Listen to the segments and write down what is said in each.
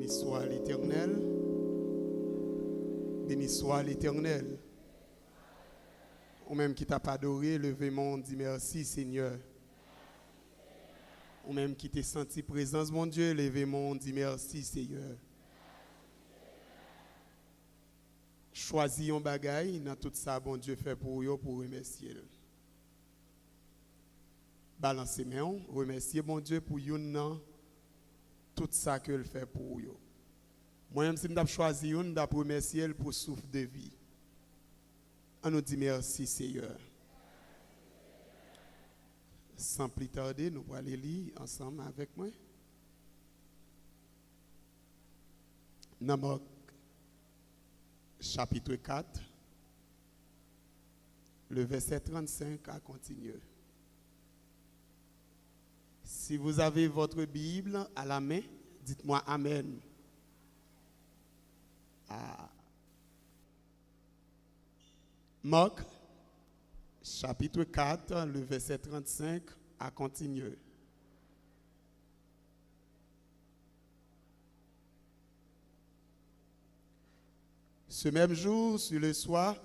Béni soit l'Éternel. Béni soit l'Éternel. Ou même qui t'a pas adoré, levez mon dit merci Seigneur. Ou même qui t'a senti présence mon Dieu, levez mon dit merci Seigneur. Choisis un bagaille dans tout ça bon Dieu fait pour vous pour remercier. Balancez main, remerciez bon Dieu pour vous tout ça que il fait pour vous. Moi-même, si je choisi une, je remercier pour souffle de vie. On nous dit merci, Seigneur. Sans plus tarder, nous allons aller lire ensemble avec moi. Dans Marc, chapitre 4, le verset 35 à continuer. Si vous avez votre Bible à la main, dites-moi Amen. Marc, chapitre 4, le verset 35, à continuer. Ce même jour, sur le soir,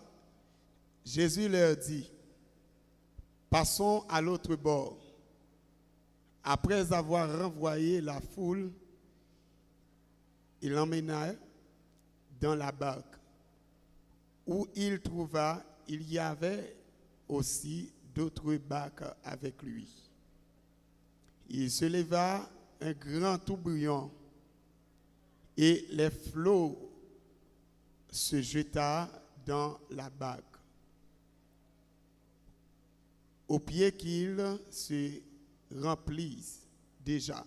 Jésus leur dit, passons à l'autre bord. Après avoir renvoyé la foule, il l'emmena dans la barque, où il y avait aussi d'autres barques avec lui. Il se leva un grand tourbillon et les flots se jeta dans la barque, au pied qu'il se remplisse déjà.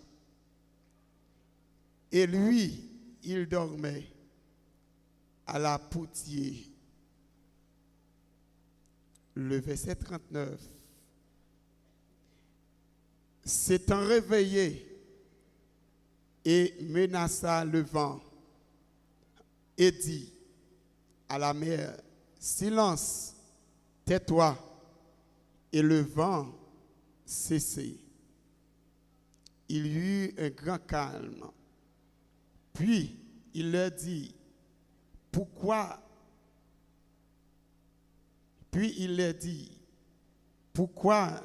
Et lui, il dormait à la poutière. Le verset 39. S'étant réveillé et menaça le vent et dit à la mer, silence, tais-toi. Et le vent cessait. Il y eut un grand calme. Puis il leur dit, pourquoi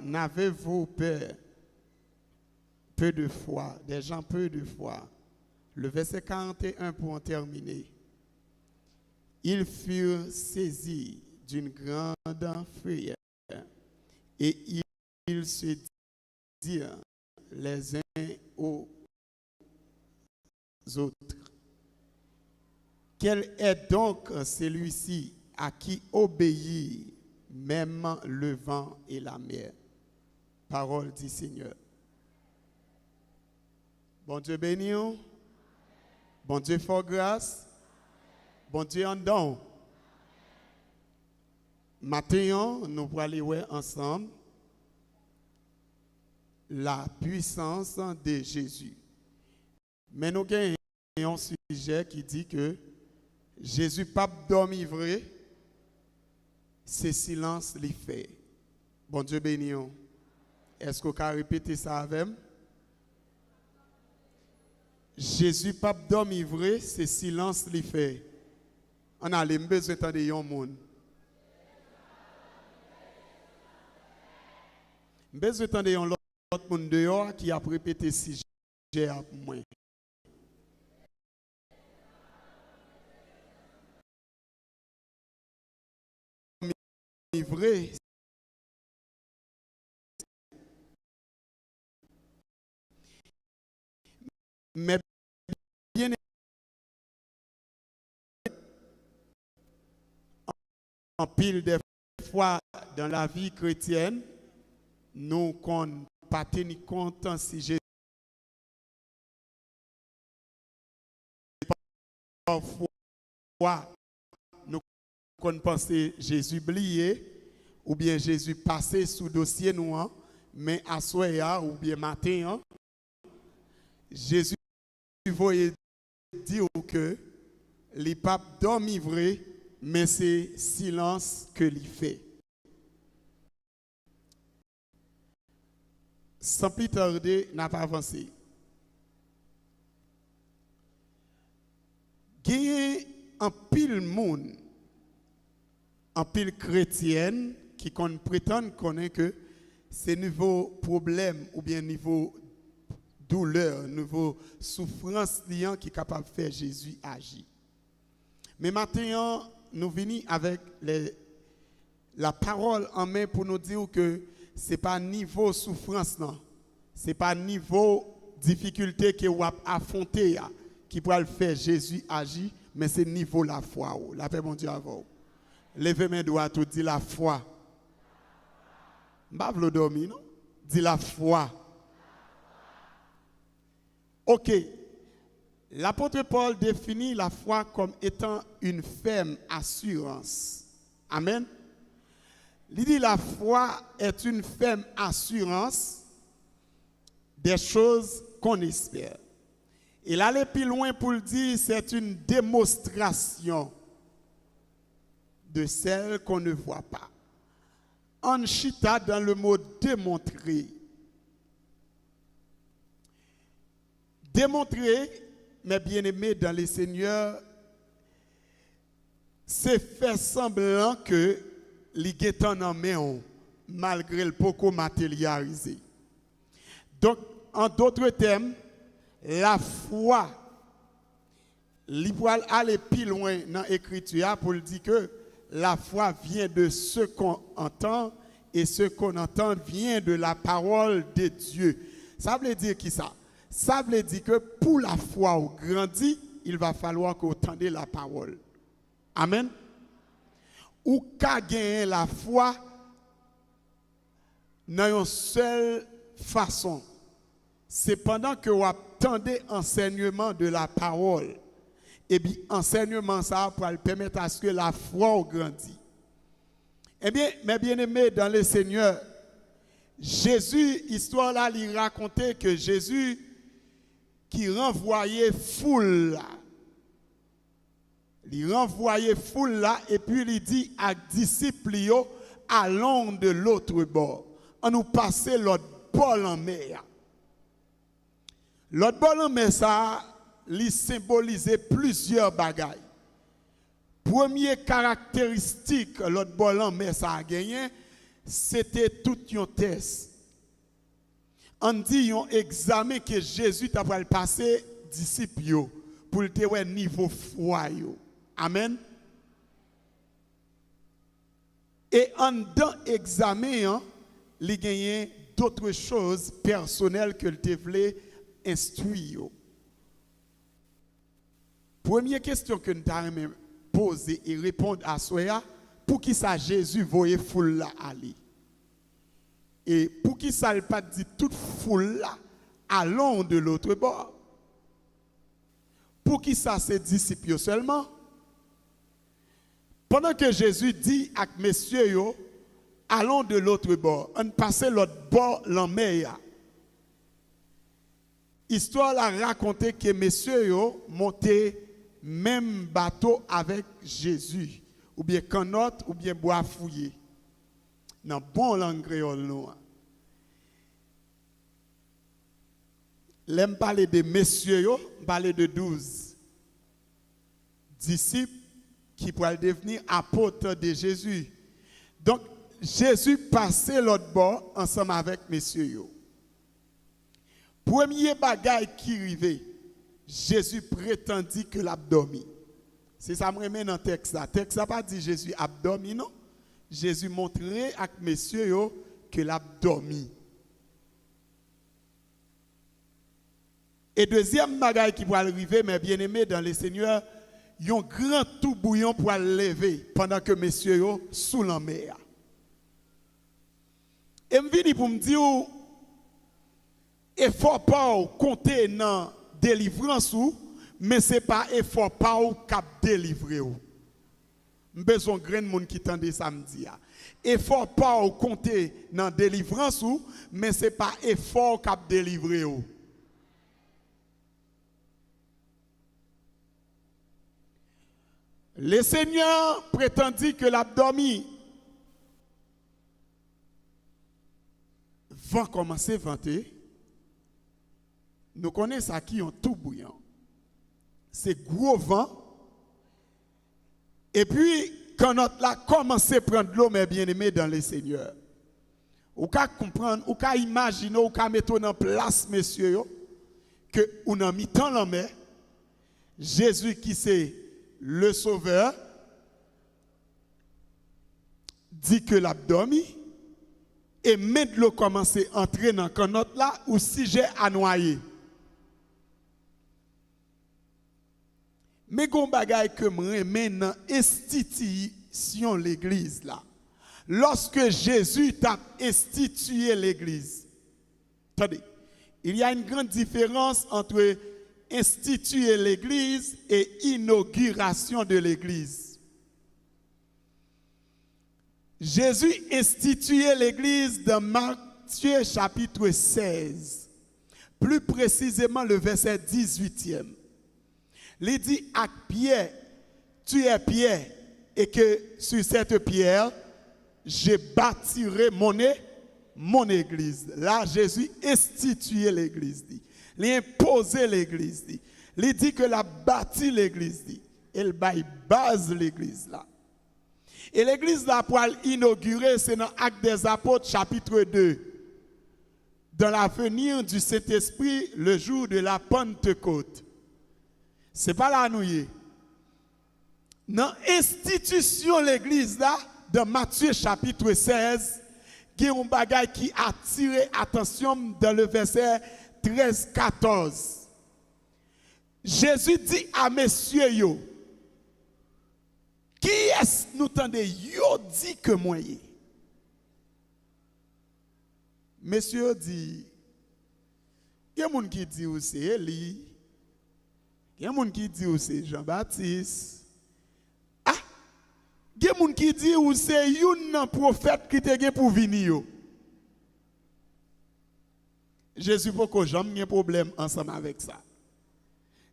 n'avez-vous peur, peu de foi, des gens peu de foi? Le verset 41 pour en terminer. Ils furent saisis d'une grande frayeur et ils se dirent les uns aux autres, quel est donc celui-ci à qui obéit même le vent et la mer? Parole du Seigneur. Bon Dieu béni, bon Dieu fort grâce, bon Dieu en don. Maintenant, nous allons aller voir ensemble la puissance de Jésus. Mais nous avons un sujet qui dit que Jésus pas dormi vrai, c'est silence li fait. Bon Dieu béni. Est-ce que vous pouvez répéter ça avec moi? Jésus pas dormi vrai, c'est silence li fait. On a les besoin d'entendre un monde. Besoin d'entendre un autre monde dehors qui a répété si j'ai à moi. Vrai. Mais bien en pile des fois dans la vie chrétienne, nous ne pas tenir compte si Jésus parfois nous qu'on penser Jésus oublié ou bien Jésus passé sous dossier nous, mais à soir ou bien matin, Jésus voyait dire que les papes dorment vrai, mais c'est silence que l'il fait. Sans plus tarder, n'a pas avancé. gagne un pile monde, un pile chrétienne qui prétendent connaître que c'est niveau problème ou bien niveau douleur, niveau souffrance liant qui est capable de faire Jésus agir. Mais maintenant, nous venons avec la parole en main pour nous dire que ce n'est pas niveau souffrance, non. Ce n'est pas niveau difficulté que vous affrontez qui pourra le faire Jésus agir, mais c'est niveau la foi. La paix, mon Dieu, avant vous. Levez mes doigts, tout dit la foi. Je ne vais pas dormir, non? Dis la foi. Ok. L'apôtre Paul définit la foi comme étant une ferme assurance. Amen. Il dit la foi est une ferme assurance des choses qu'on espère. Il allait plus loin pour le dire, c'est une démonstration de celle qu'on ne voit pas. En chita dans le mot démontrer. Démontrer, mes bien-aimés dans les seigneurs, c'est faire semblant que les guettants en main malgré le beaucoup matérialisé. Donc, en d'autres termes, la foi, il faut aller plus loin dans l'écriture pour dire que la foi vient de ce qu'on entend et ce qu'on entend vient de la parole de Dieu. Ça veut dire qui ça? Ça veut dire que pour la foi ou grandit, il va falloir qu'on entende la parole. Amen. Ou qu'à gagner la foi dans une seule façon. C'est pendant que vous attendez l'enseignement de la parole. Et bien, enseignement ça pour permettre à ce que la foi grandisse. Eh bien, mes bien-aimés dans le Seigneur, Jésus, histoire là, il racontait que Jésus qui renvoyait foule là. Il renvoyait foule là et puis il dit à disciples, allons de l'autre bord. On nous passait l'autre bord en mer. L'autre bord en mer, ça, il symbolisait plusieurs bagailles. Première caractéristique, l'autre bord en mer, ça a gagné, c'était tout un test. On dit un examen que Jésus t'a passé disciples pour le niveau foi. Amen. Et en dans l'examen, il y a gagné d'autres choses personnelles que le voulait instruire. Première question que nous avons posée et répondre à cela, pour qui ça Jésus voyait foule là aller? Et pour qui ça ne pas dit toute foule là, allons de l'autre bord? Pour qui ça c'est disciples seulement? Pendant que Jésus dit à messieurs, allons de l'autre bord, on passe l'autre bord en mer. Histoire a raconté que messieurs montaient même bateau avec Jésus, ou bien canot, ou bien bois fouillé. Dans bon langue créole nous. L'aime parler de messieurs, parler de 12 disciples qui pourraient devenir apôtres de Jésus. Donc, Jésus passait l'autre bord ensemble avec messieurs. Premier bagaille qui arrivait, Jésus prétendit que l'abdomen. C'est ça me remet dans le texte. Le texte n'a pas dit Jésus abdomen, non. Jésus montrait à messieurs que l'abdomen. Et deuxième bagaille qui va arriver, mes bien-aimés dans le Seigneur, il y a un grand tout bouillon pour lever pendant que messieurs sont sous la mer. Et je viens pour me dire, effort pas compter dans délivrance, mais ce n'est pas effort pas cap délivrer. J'ai besoin de grand monde qui tendait samedi. Effort pas compter dans délivrance, mais ce n'est pas effort cap délivrer. Le Seigneur prétendit que l'abdomen va commencer à vanter. Nous connaissons ça qui ont tout bouillant. C'est gros vent Et puis, quand notre là commence à prendre l'eau, mes bien-aimés dans le Seigneur, ou qu'à comprendre, ou qu'à imaginer, ou qu'à mettre en place, messieurs, que on a mis tant la main, Jésus qui c'est le Sauveur, dit que l'abdomen, et maintenant commence à entrer dans le canot là, ou si j'ai à noyer. Mais gon bagay que moi maintenant institution l'église là. Lorsque Jésus t'a institué l'église. Attendez, il y a une grande différence entre instituer l'église et inauguration de l'église. Jésus instituait l'église dans Matthieu chapitre 16, plus précisément le verset 18e. Il dit à Pierre, tu es Pierre, et que sur cette pierre, je bâtirai mon église. Là, Jésus instituait l'église. Il imposait l'église. Il dit que la bâti l'église. Il base l'église là. Et l'église là pour inaugurer, c'est dans Actes des Apôtres chapitre 2. Dans l'avenir du Saint-Esprit, le jour de la Pentecôte. C'est pas là nous y est. Dans l'institution l'église là, dans Matthieu chapitre 16, il y a un bagage qui attire attention dans le verset 13-14. Jésus dit à messieurs yo, qui est-ce nous tendez yo dit que moi y? Messieurs dit, il y a des gens qui disent c'est Élie. Il y a des gens qui disent c'est Jean-Baptiste. Ah, il y a des gens qui disent c'est un prophète qui te pour venir. Jésus pour que jamais un problème ensemble avec ça.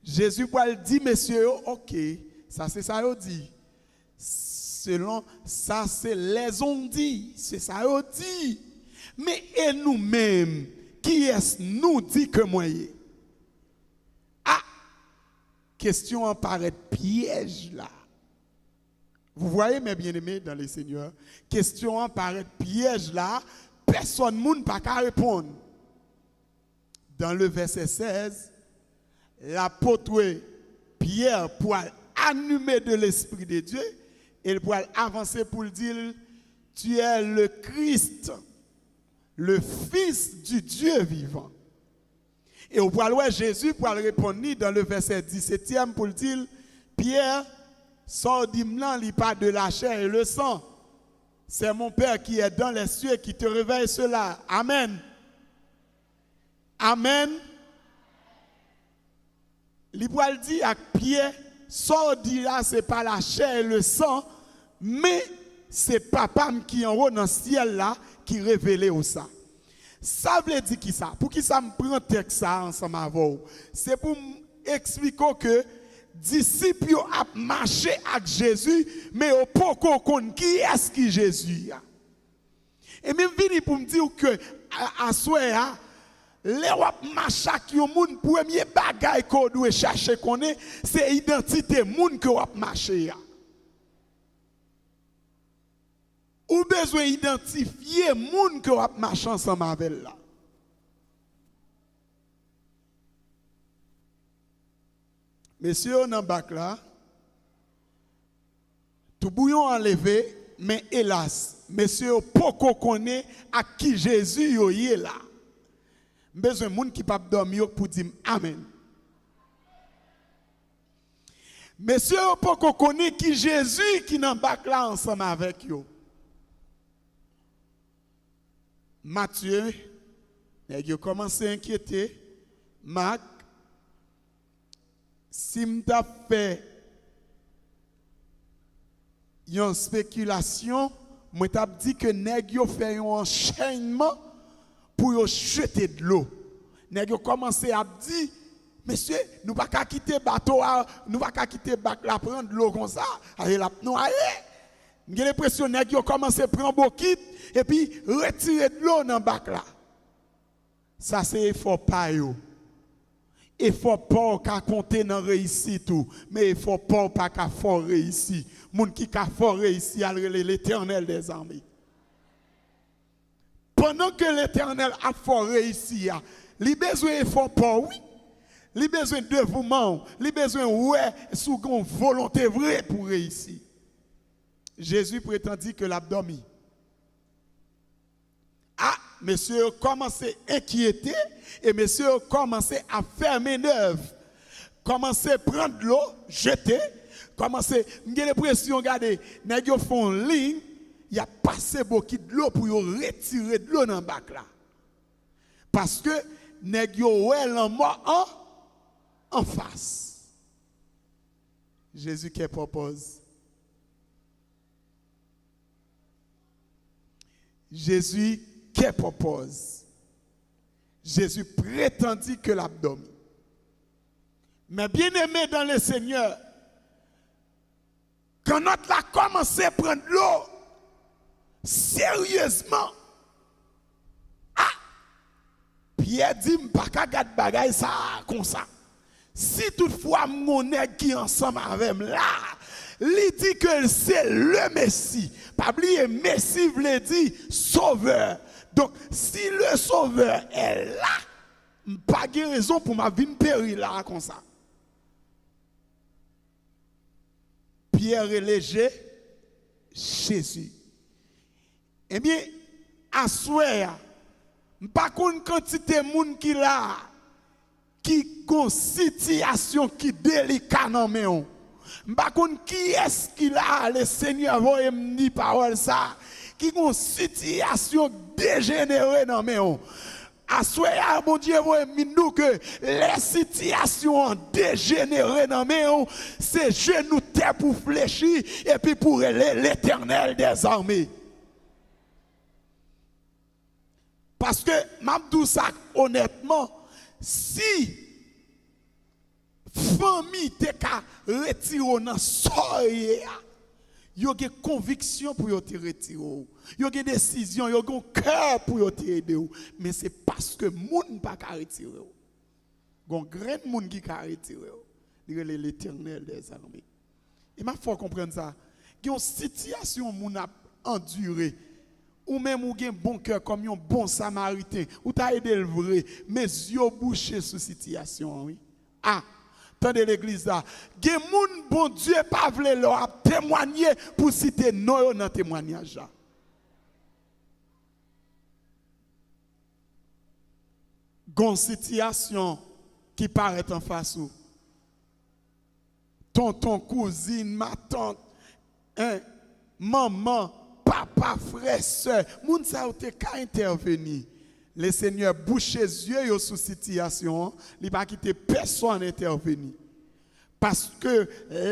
Jésus pour dire messieurs, OK, ça c'est ça il dit. Selon ça c'est les on dit, c'est ça il dit. Mais et nous-mêmes, qui est-ce nous dit que moi y? Ah, question en paraît piège là. Vous voyez mes bien-aimés dans les Seigneurs, question en paraît piège là, personne ne peut pas répondre. Dans le verset 16, l'apôtre Pierre pour animer de l'Esprit de Dieu, il pour avancer pour dire, tu es le Christ, le Fils du Dieu vivant. Et au point Jésus pour répondre dans le verset 17e pour dire, Pierre, sors d'Imlan, il pas de la chair et le sang. C'est mon Père qui est dans les cieux qui te réveille cela. Amen. Amen. L'Ipoil dit à Pierre, sors d'Ila, ce n'est pas la chair et le sang, mais c'est papa qui en haut dans le ciel là, qui révélait au ça. Ça veut dire qui ça? Pour qui ça me prend texte ça ensemble avec vous? C'est pour expliquer que disciples ont marché avec Jésus, mais au poko kon qui est-ce qui Jésus a? Et même vini pour me dire que à soir les wap marcher qui ont moun premier bagay qu'on doit chercher connaît, c'est identité moun que wap marcher. Ou besoin identifier moun que wap marcher ensemble avec là. Messieurs, dans bac là, tout bouillon enlevé, mais hélas, messieurs, poko connaît à qui Jésus est là. Besoin de gens qui ne peuvent pas dormir pour dire Amen. Messieurs, pour qu'on connaisse qui Jésus qui n'en bac là ensemble avec eux. Matthieu, il a commencé à inquiéter. Marc, si je fait une spéculation, je t'ai dit que nèg yo fait un enchaînement pour jeter de l'eau. Nèg yo commencé à dire, monsieur, nous pas qu'à quitter bateau, nous pas qu'à quitter bac là prendre de l'eau comme ça, aller la noyer. J'ai l'impression nèg yo commencé à prendre bokit et puis retirer de l'eau dans bac là. Ça c'est effort pa yo. effort pas qu'à compter dans réussite tout, mais effort pas qu'à fort réussir. Moun qui a fort réussi à l'Éternel des armées. Pendant que l'Éternel a fort réussi, il a besoin d'effort pas, oui. Il a besoin de dévouement, il a besoin de sous une volonté vraie pour réussir. Jésus prétendit que l'abdomen. Ah, monsieur a commencé à inquiéter et monsieur a commencé à fermer neuf. Commencé à prendre de l'eau, jeter. Commencé, j'ai l'impression, regardez, nèg yo font ligne, il a passé beaucoup de l'eau pour retirer de l'eau dans le bac là. Parce que nèg yo ouais l'en en face. Jésus qui propose. Jésus qui propose. Jésus prétendit que l'abdomen. Mais bien aimé dans le Seigneur, quand notre a commencé à prendre l'eau, sérieusement, Pierre dit, pas qu'à garder bagaille ça comme ça. Si toutefois mon nèg qui ensemble avec moi là, il dit que c'est le Messie. Pas oublier Messie veut dire sauveur. Donc si le sauveur est là, pas de raison pour ma vie périr là comme ça. Pierre est léger, Jésus. Eh bien, à souhait, pas qu'une quantité de monde qui là, qui a une situation qui est délicate dans mes mains. Pas qui est-ce qui là, le Seigneur va me dire parole ça, qui a une situation dégénérée dans mes mains. À souhait, mon Dieu, va me dire que les situations dégénérées dans mes mains, c'est genoux terre pour fléchir et puis pour l'Éternel des armées. Parce que, m'abdou ça honnêtement, si famille te ka retire dans soye, yo gen conviction pour yo te retirer. Yo gen décision, yo gen cœur pour yo te aider. Mais c'est parce que moun pas ka retirer. Gon grand moun qui ka retirer. L'Éternel des armées. Et m'a faut comprendre ça. Gen situation moun a enduré. Ou même ou gen bon cœur comme un bon samaritain, ou t'a aidé le vrai, mais yeux bouchés sous situation, oui. Ah, attendez l'église là. Gen moun bon Dieu pas vle leur témoigner pour citer non dans témoignage là. Gon situation qui paraît en face ou. Tonton, cousine, ma tante, maman, papa, frère, soeur, moun sa ou te ka intervenir. Le Seigneur bouche les yeux sous situation, il pas quitter personne intervenir. Parce que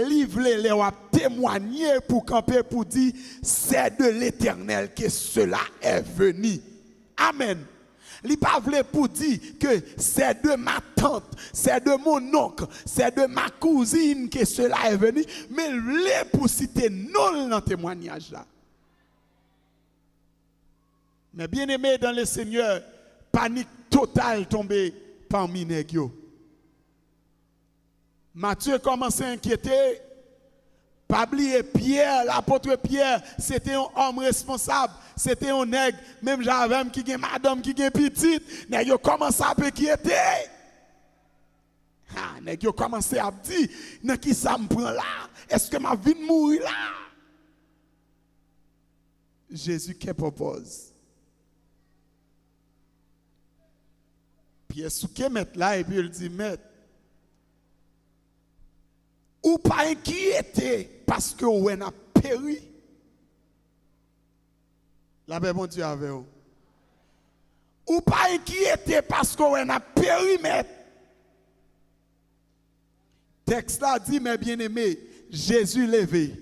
livre les a témoigné pour camper pour dire c'est de l'Éternel que cela est venu. Amen. Il pas voulu pour dire que c'est de ma tante, c'est de mon oncle, c'est de ma cousine que cela est venu, mais il voulait pour citer non dans le témoignage là. Mais bien aimé dans le Seigneur, panique totale tombée parmi les gens. Matthieu commençait à inquiéter. Pas oublier Pierre, l'apôtre Pierre, c'était un homme responsable, c'était un nègre, même j'avais qui est madame, qui est petite, nègre commençait à inquiéter. Ah, nègre commençait à dire, dans qui ça me prend là? Est-ce que ma vie mourir là? Jésus qui propose. Pierre souke mettre là et puis il dit maître, ou pas inquiété parce que vous avez péri. La paix bon Dieu avec vous. Ou pas inquiété parce que vous avez péri, maître. Texte là dit, mes bien-aimés, Jésus levé.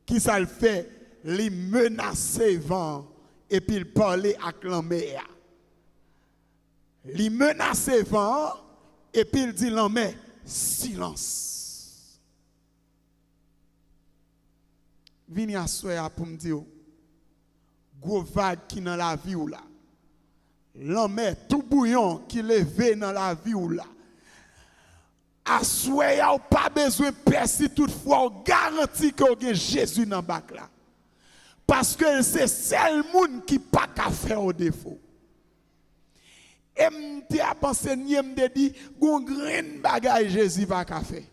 Qui ça le fait? Il menaçait vent et puis il parlait avec la mer. Il menaçait vent et puis il dit la mer, silence. Vini à soir pour me dire, gros vague qui dans la vie ou là, l'homme tout bouillon qui levé dans la vie ou là, Assoya ou pas besoin de percer toutefois, on garantit que vous avez Jésus dans le bac là. Parce que c'est seul monde qui pas qu'à faire au défaut. Et m'te a pensé me dit gon grand bagaille Jésus va qu'à faire.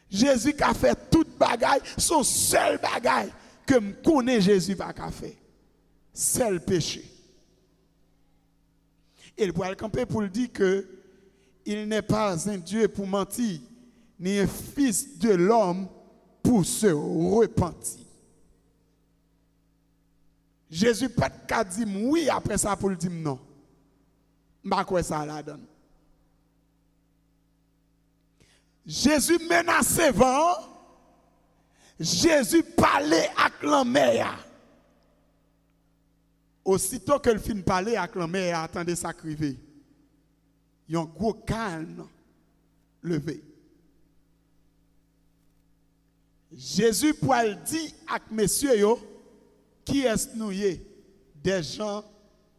Jésus qui a fait toute bagaille, son seul bagaille que me connaît Jésus va qu'à faire. Seul péché. Il pourrait camper pour le dire que il n'est pas un Dieu pour mentir, ni un fils de l'homme pour se repentir. Jésus pas qu'à dire oui après ça pour le dire non. Pas quoi ça la donne. Jésus menaçait vent. Jésus parlait avec la mer. Aussitôt que le fin parlait avec la mer, attendez ça criver. Il y a un gros calme levé. Jésus pour le dire avec messieurs yo, qui est nous des gens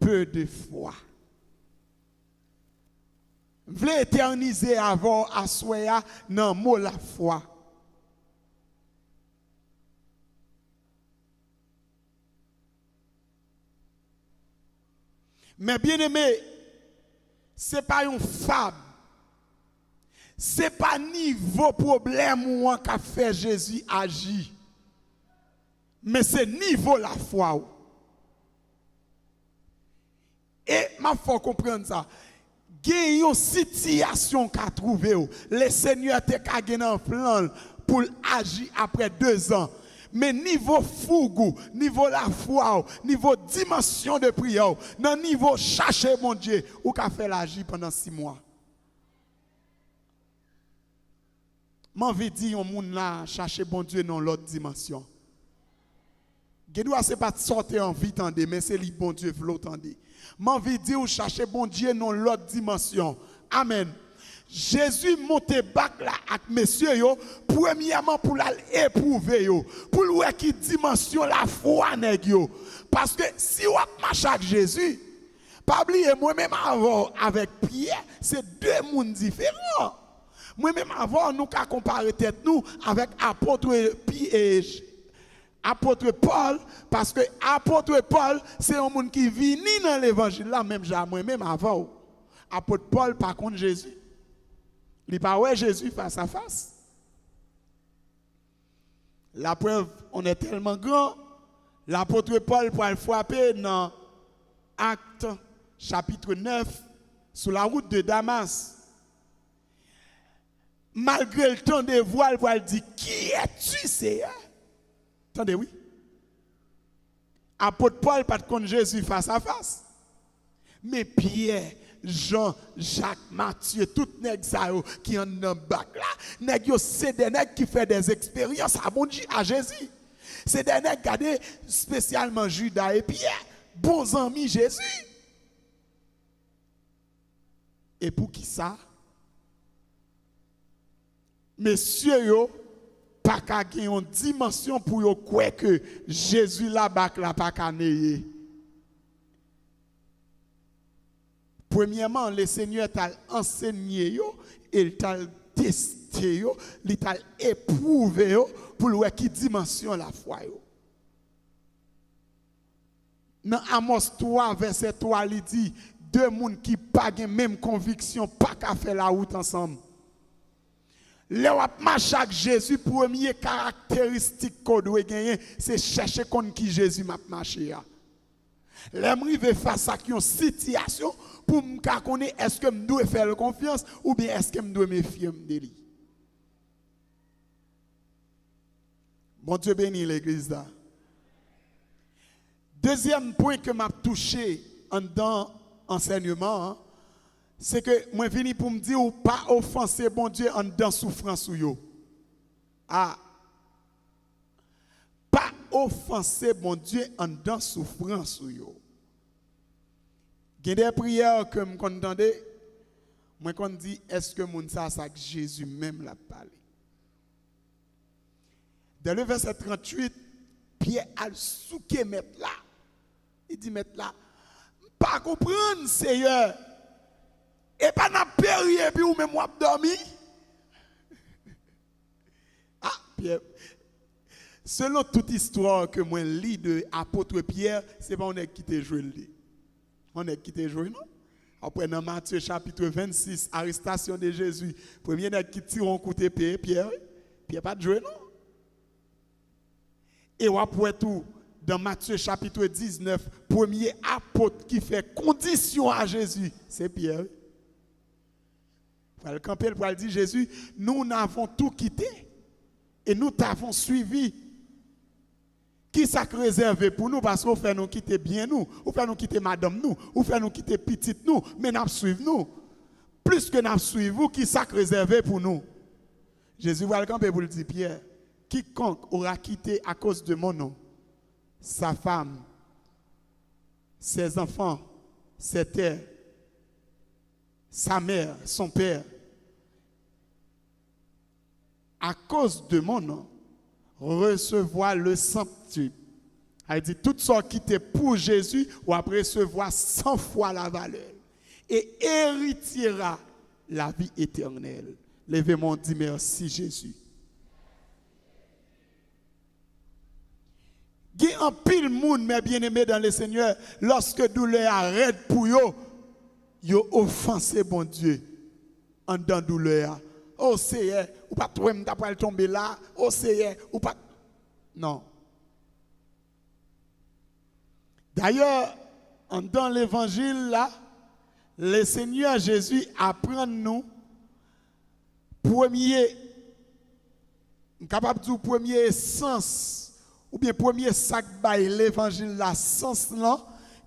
peu de foi. Vle éterniser avant assoya dans mot la foi. Mais bien aimé, ce n'est pas une fable. Ce n'est pas niveau problème où on a fait Jésus agir. Mais c'est niveau la foi. Et il faut comprendre ça. Il y a une situation qu'a trouvé. Le Seigneur a gagné un plan pour agir après 2 ans. Mais niveau fougou, niveau la foi, niveau dimension de prière, dans niveau chercher mon Dieu, ou qu'a fait l'agir pendant 6 mois. M'envie dire un monde là chercher bon Dieu dans l'autre dimension. Gédoua c'est pas sortir en vie tendez, mais c'est le bon Dieu veut tendez. M'envie dire ou chercher bon Dieu dans l'autre dimension. Amen. Jésus monte bac là avec messieurs yo, premièrement pour l'éprouver yo, pour voir qui dimension la foi nèg yo. Parce que si on marche avec Jésus, pas oublier moi-même avant avec Pierre, c'est 2 mondes différents. Moi-même avant nous qu'à comparer tête nous avec apôtre Paul, parce que apôtre Paul c'est un monde qui vit ni dans l'évangile là même moi-même avant. Apôtre Paul par contre Jésus. Il n'y a pas ouais Jésus face à face. La preuve, on est tellement grand. L'apôtre Paul pour le frapper dans Actes chapitre 9 sur la route de Damas. Malgré le temps de voile, pour dire qui es-tu, Seigneur? Attendez, oui. Apôtre Paul pas de contre Jésus face à face. Mais Pierre, Jean, Jacques, Matthieu, tout nèg ça qui en dans bac là, nèg yo c'est des nèg qui fait des expériences à Jésus. C'est des nèg gardé spécialement Judas et Pierre, bons amis Jésus. Et pour qui ça? Messieurs yo pas qu'à gagner une dimension pour yo croire que Jésus là bac là pas qu'à néyer. Premièrement, le Seigneur t'a enseigné, il t'a testé, il t'a éprouvé pour voir qui dimension la foi. Dans Amos 3, verset 3, il dit 2 personnes qui n'ont pas la même conviction, pas qu'à faire la route ensemble. Le marche avec Jésus, première caractéristique qu'on doit gagner, c'est chercher contre qui Jésus m'a marché. L'aimerie face à une situation pour me connaître est-ce que je dois faire confiance ou bien est-ce que je dois me fier de lui. Bon Dieu bénit l'église là. Deuxième point que m'a touché dans l'enseignement, c'est que moi venu pour me dire ou pas offenser bon Dieu en dans souffrance ou yo. Ah. Pas offenser mon Dieu en dans souffrance ou yo. Il y a des prières que je m'entendais, moi quand dit est-ce que mon ça que Jésus même l'a parlé. Dans le verset 38, Pierre a souké mettre là. Il dit mettre là, pas comprendre Seigneur. Et pas n'a période puis ou même moi dormi. Pierre. Selon toute histoire que moi lis de l'apôtre Pierre, c'est pas on est qui t'a joué. On est qui t'a joué, non? Après, dans Matthieu chapitre 26, arrestation de Jésus, premier nèg qui tire un coup d'épée, Pierre pas de jouer, non? Et après tout, dans Matthieu chapitre 19, premier apôtre qui fait condition à Jésus, c'est Pierre. Pour le camper, pour dire Jésus, nous n'avons tout quitté et nous t'avons suivi. Qui ça réservé pour nous parce qu'on fait nous quitter bien nous, ou fait nous quitter madame nous, ou fait nous quitter petite nous, mais nous suivons nous. Plus que nous suivons, qui ça réservé pour nous? Jésus va le camper pour le dire Pierre, quiconque aura quitté à cause de mon nom, sa femme, ses enfants, ses terres, sa mère, son père, à cause de mon nom, recevoir le centuple. Elle dit, tout ce qui était pour Jésus, ou après recevoir 100 fois la valeur. Et héritera la vie éternelle. Levez-moi, dit merci Jésus. Il y a un pile monde, mes bien-aimés dans le Seigneur, lorsque douleur arrête pour eux, ils ont offensé bon Dieu en dans douleur. Oh Seigneur, ou pas toi même d'après tomber là, oh Seigneur, ou pas. Non. D'ailleurs, dans l'évangile là, le Seigneur Jésus apprend nous capable de dire premier sens ou bien premier sac by l'évangile là sens là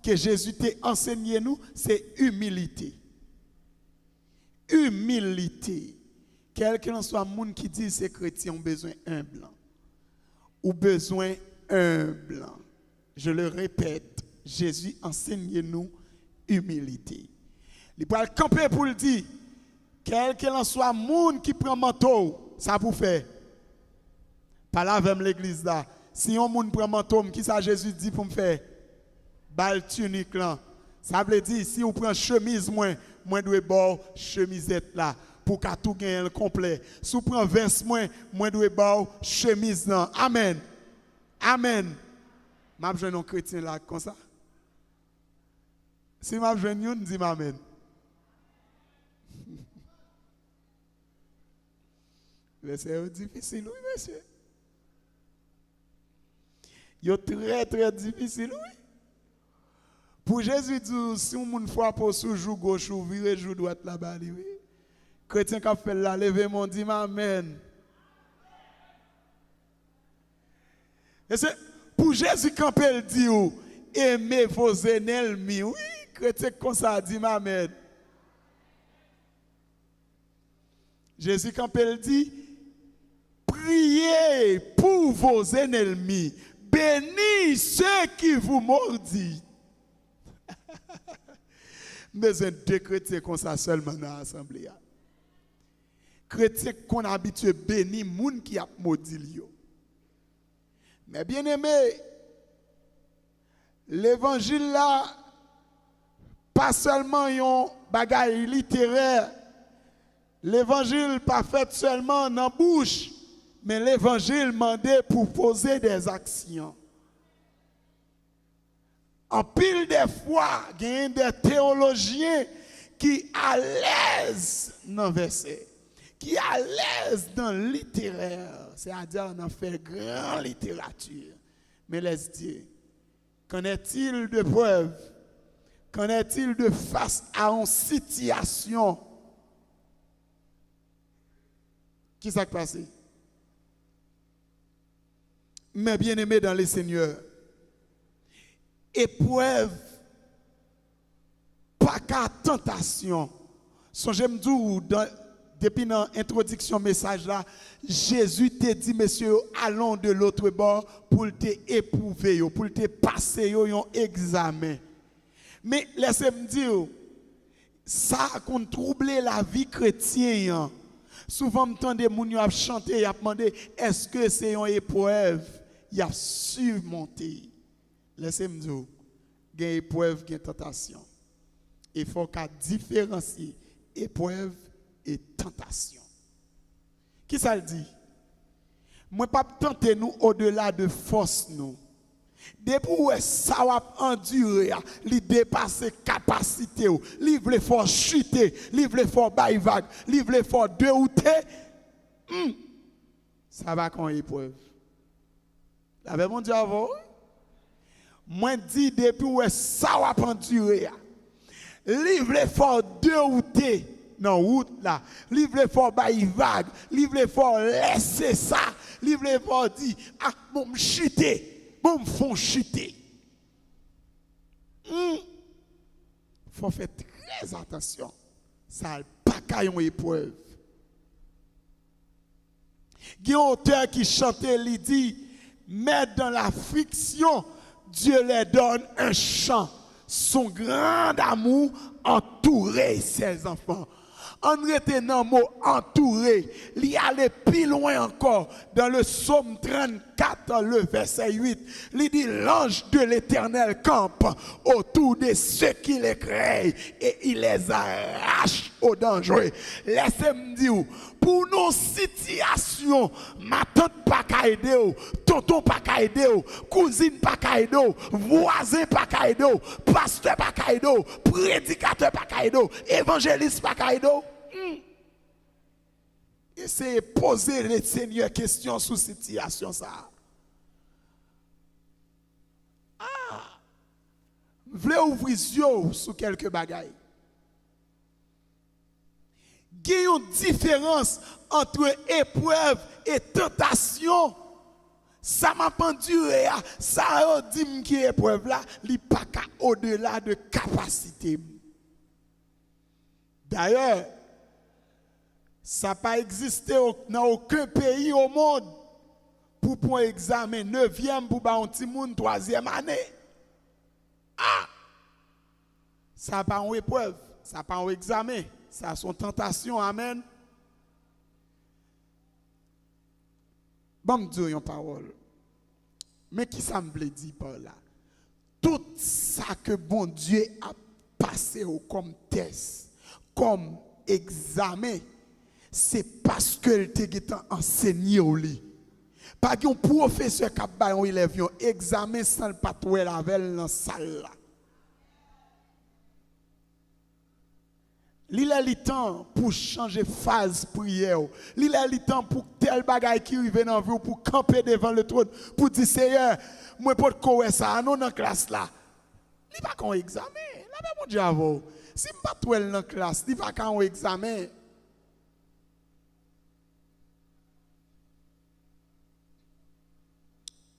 que Jésus t'a enseigné nous, c'est humilité. Humilité. Quel que soit monde qui dit c'est chrétien ont besoin humble. Ou besoin humble. Je le répète, Jésus enseigne nous humilité. Il peut camper pour le dire, quel que soit monde qui prend manteau, ça vous fait. Par là avec l'église là. Si un monde prend manteau, qui ça Jésus dit pour me faire? Bal tunique là. Ça veut dire si vous prenez chemise moi dois boire chemisette là. Pour qu'à tout gagner le complet. Si vous prenez veste, moi dois boire chemise là. Amen. Amen. Je suis un chrétien là comme ça. Si je suis un dis amen. C'est difficile, oui, monsieur. C'est très, très difficile, oui. Pour Jésus dit, si on ne fois pas sous joue gauche ou virer joue droite là-bas, oui. Chrétien qui a fait la lever mon dit amen. Et c'est pour Jésus quand il dit aimez vos ennemis, oui, chrétien comme ça dit amen. Jésus quand il dit priez pour vos ennemis, bénis ceux qui vous maudissent. Mais un deux chrétiens comme ça seulement dans l'assemblée. Chrétien qu'on a habitué béni moun qui a maudit yo. Mais bien aimé, l'évangile là pas seulement un bagage littéraire. L'évangile pas fait seulement dans la bouche, mais l'évangile demandé pour poser des actions. En pile des fois, il y a des théologiens qui à l'aise dans le verset, qui à l'aise dans le littéraire, c'est-à-dire on a fait grande littérature. Mais laisse dire, qu'en est-il de preuves? Qu'en est-il de face à une situation? Qui s'est passé? Mais bien aimé dans les seigneurs, épreuve, pas qu'à tentation. Songez-moi depuis l'introduction message là, Jésus t'a dit, monsieur, allons de l'autre bord pour te éprouver, pour te passer un examen. Mais laissez-moi dire, ça a troublé la vie chrétienne. Souvent, m'entend des gens chanter, ils demandé, est-ce que c'est une épreuve? Il a surmonté. Laissez-moi dire, il y a épreuve, il y a tentation. Il faut qu'à différencier épreuve et tentation. Qui ça le dit? Moi pas tenter nous au-delà de force nous. Depuis où ça va endurer, li dépasser capacité ou, li vle fort chuter, li vle fort bail vague, li vle fort dérouter, ça va qu'on épreuve. Avec mon Dieu avant, moi dis depuis où ça va endurer, li vle fort dérouter dans route là, li vle fort bail vague, li vle fort laisser ça, li vle fort dire ah bon chuter. Bon, font chuter. Faut faire très attention. Ça n'a pas qu'à une épreuve. Il y a un auteur qui chantait, il dit, mais dans la friction, Dieu leur donne un chant. Son grand amour entourait ses enfants. En retenant le mot entouré, il y allait plus loin encore dans le psaume 34, le verset 8. Il dit l'ange de l'Éternel campe autour de ceux qui les créent et il les arrache au danger. Laissez-moi dire, pour nos situations, ma tante pas qu'à aider, tonton pas qu'à aider, cousine pas qu'à aider, voisin pas qu'à aider, pasteur pas qu'à aider, prédicateur pas qu'à aider, évangéliste pas qu'à aider. Essayez de poser les Seigneur questions sur cette situation. Ça. Vous voulez ouvrir les yeux sur quelques bagailles. Il y a une différence entre épreuve et tentation. Ça m'a penduré, ça a dit que l'épreuve là, il n'est pas au-delà de capacité. D'ailleurs, ça n'a pas existé dans aucun pays au monde pour un examen 9e pour un petit monde 3e année. Ça n'a pas une épreuve, ça n'a pas un examen, ça a son tentation, amen. Bon, me dire une parole. Mais qui ça me dit par là? Tout ça que bon Dieu a passé comme test, comme examen, c'est parce que t'a enseigné au lit. Pas qu'un professeur qui a fait un élève un examen sans le patouer la veille dans la salle là. Il a le temps pour changer phase prière. Il a le temps pour tel bagaille qui arrive dans la vie pour camper devant le trône pour dire Seigneur, moi pas de ça non dans classe là. Il pas qu'un examen. Là mon Dieu avant. Si pas toi dans classe, il pas qu'un examen.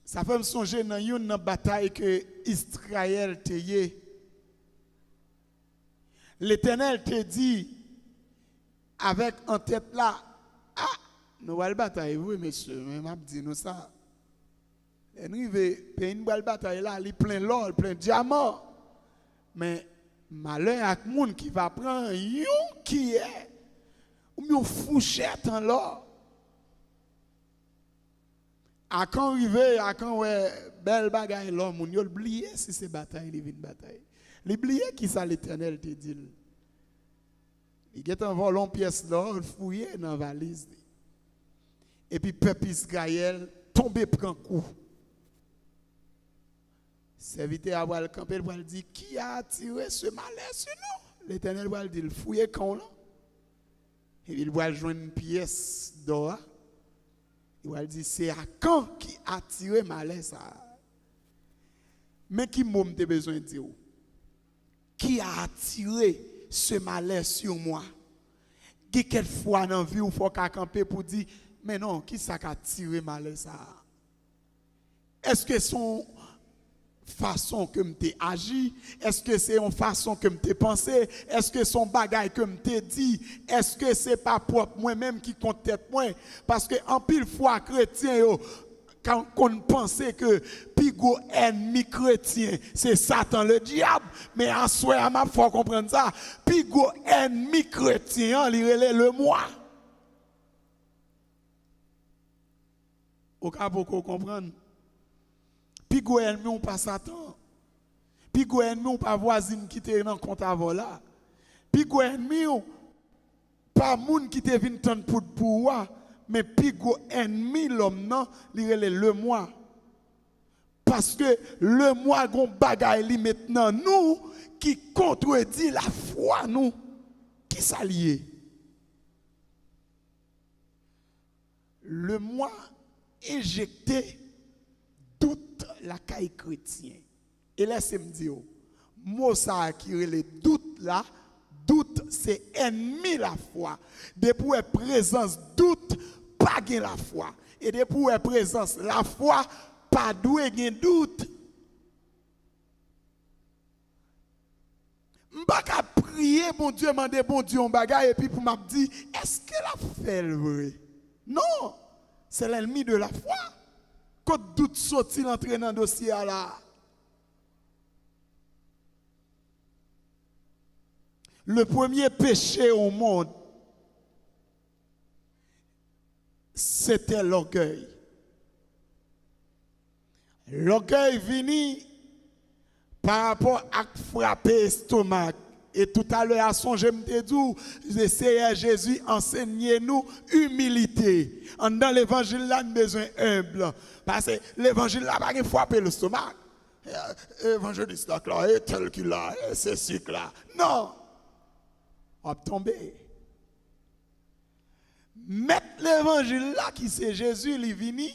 Ça fait me songer dans une bataille que Israël te yé. L'Éternel te dit avec en tête là, nous allons bataille, oui monsieur, mais m'a dit nous ça. Et nous avons une bataille là, il plein l'or, plein diamant. Mais malheur à monde qui va prendre yon qui est ou une fourchette en l'or. À quand arriver, à quand ouais belle bagaille l'homme, on y oublié si c'est bataille, il vient bataille. L'oublié qui ça l'Éternel te dit. Il est en volant pièce d'or, fouillé dans la valise. Et puis peuple Israël tombé prend coup. Serviteur va le camper, va dire qui a attiré ce malheur sur nous? L'Éternel va dire fouillé quand là. Et il va joindre une pièce d'or. Il va dire c'est à quand qui a attiré malheur ça. Mais qui m'a besoin de dire? Qui a attiré ce malheur sur moi? Qui quelquefois dans la vie où il faut camper pour dire mais non, qui ça a attiré malheur ça? Est-ce que son façon que m'te agi? Est-ce que c'est une façon que m'te pensé? Est-ce que son bagage que m'te dit? Est-ce que c'est pas propre moi-même qui compte tête moi? Parce que en pile fois chrétien yo quand on pensait que pigo ennemi chrétien c'est Satan le diable, mais en soi m'a faut comprendre ça. Pigo ennemi chrétien il relève le moi. Au cas pour comprendre. Pigo ennemi ou pas Satan. Pigo ennemi ou pas voisine qui te dans compte avant là. Pigo ennemi ou pas moun qui te vinn tande pour mais plus gros ennemi l'homme non, il est le moi. Parce que le moi gon bagaille li maintenant nous qui contredit la foi nous qui s'allie. Le moi injecté toute la caille chrétien. Et laissez-moi dire, mot ça qui le doute là, doute c'est ennemi la foi. Depuis la présence doute, pas gain la foi. Et depuis la présence la foi, pas doué gain doute. M'baka prier bon Dieu, demander bon Dieu un bagage et puis pour m'a dit est-ce qu'elle a fait le vrai? Non, c'est l'ennemi de la foi. Quand doute sorti l'entrée dans le dossier là. Le premier péché au monde, c'était l'orgueil. L'orgueil vini par rapport à frapper l'estomac. Et tout à l'heure, à son je me dis, Seigneur Jésus, enseignez-nous humilité. Dans l'évangile là, nous avons besoin humble. Parce que l'évangile là, pas frapper l'estomac. L'évangéliste là, tel qu'il a, c'est ce là. Non. On va tomber. Mettre l'évangile là, qui c'est Jésus, il est venu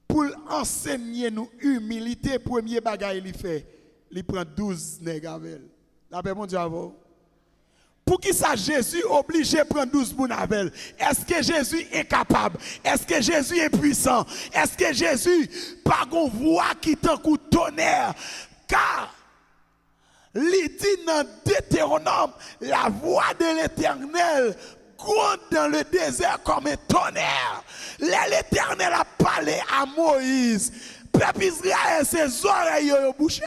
pour enseigner nous humilité. Premier bagage, il fait. Il prend 12 nègres. D'après mon Dieu, pour qui ça Jésus obligé de prendre 12 bounavel? Est-ce que Jésus est capable? Est-ce que Jésus est puissant? Est-ce que Jésus pas une voix qui t'en coup tonnerre? Car il dit dans Deutéronome, la voix de l'Éternel gronde dans le désert comme un tonnerre. L'Éternel a parlé à Moïse. Peuple Israël, ses oreilles ont bouché.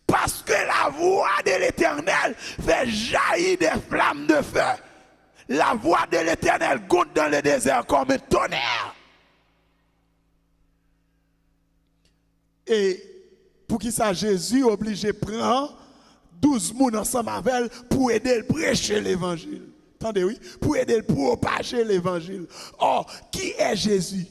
Parce que la voix de l'Éternel fait jaillir des flammes de feu. La voix de l'Éternel gronde dans le désert comme un tonnerre. Et pour qui ça Jésus obligé de prendre 12 personnes ensemble avec elle pour aider à prêcher l'évangile. Attendez, oui, pour aider à propager l'évangile. Or, qui est Jésus?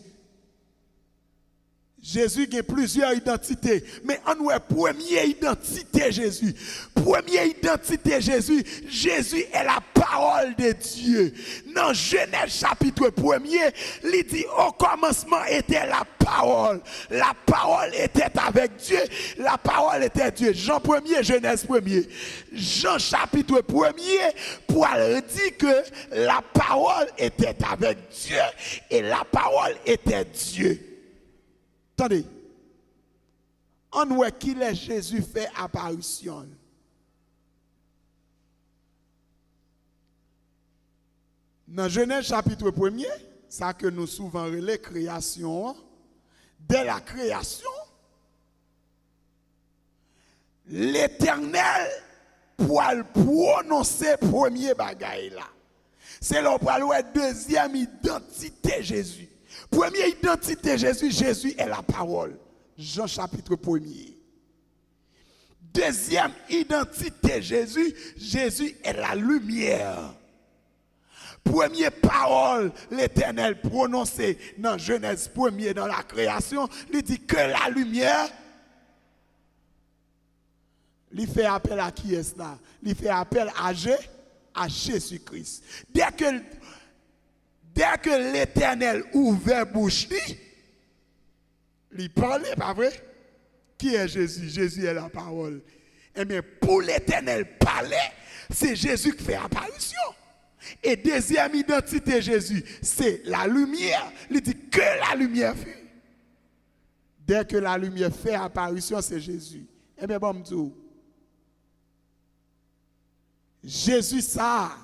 Jésus a plusieurs identités, mais en ouais, première identité Jésus. Première identité Jésus, Jésus est la parole de Dieu. Dans Genèse chapitre 1er, il dit au commencement était la parole. La parole était avec Dieu, la parole était Dieu. Jean 1er, Genèse 1er. Jean chapitre 1er, pour dire que la parole était avec Dieu et la parole était Dieu. Attendez, on voit qu'il est Jésus fait apparition. Dans Genèse chapitre 1er, ça que nous souvent relais création, dès la création, l'Éternel pour prononcer premier bagaille là. C'est là pour la deuxième identité Jésus. Première identité Jésus, Jésus est la parole. Jean chapitre 1er. Deuxième identité Jésus, Jésus est la lumière. Première parole, l'Éternel prononcée dans Genèse 1er dans la création, il dit que la lumière, il fait appel à qui est cela? Il fait appel à Jésus-Christ. Dès que l'Éternel ouvert bouche, il parlait, pas vrai? Qui est Jésus? Jésus est la parole. Et bien, pour l'Éternel parler, c'est Jésus qui fait apparition. Et deuxième identité Jésus, c'est la lumière. Il dit que la lumière fait. Dès que la lumière fait apparition, c'est Jésus. Et bien, bon, Jésus, ça,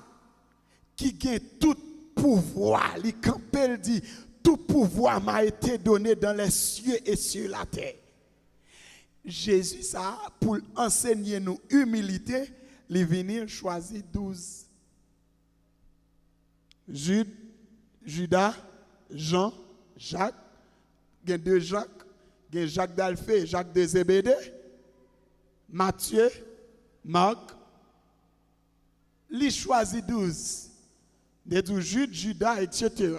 qui gagne tout pouvoir, il dit, tout pouvoir m'a été donné dans les cieux et sur la terre. Jésus, ça, pour enseigner nous humilité, il venir choisir 12. Jude, Judas, Jean, Jacques, il y a deux Jacques, il y a Jacques d'Alphée, Jacques de Zébédée, Matthieu, Marc. Il choisit 12. Des Jude, Judas, etc.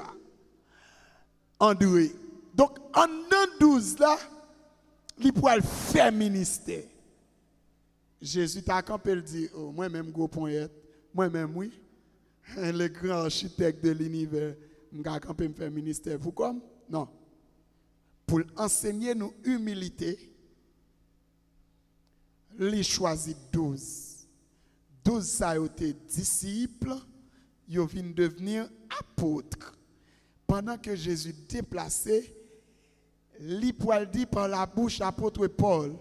André. Donc, en an 12 là, il pourra faire ministère. Jésus t'a campé le dit, oh, moi-même, gros point, moi-même, oui, le grand architecte de l'univers, je vais camper me faire ministère. Pourquoi? Non. Pour enseigner nous humilité, il choisit 12. 12 ça a été disciples, ils viennent devenir apôtres. Pendant que Jésus déplacé, il dit par la bouche apôtre Paul,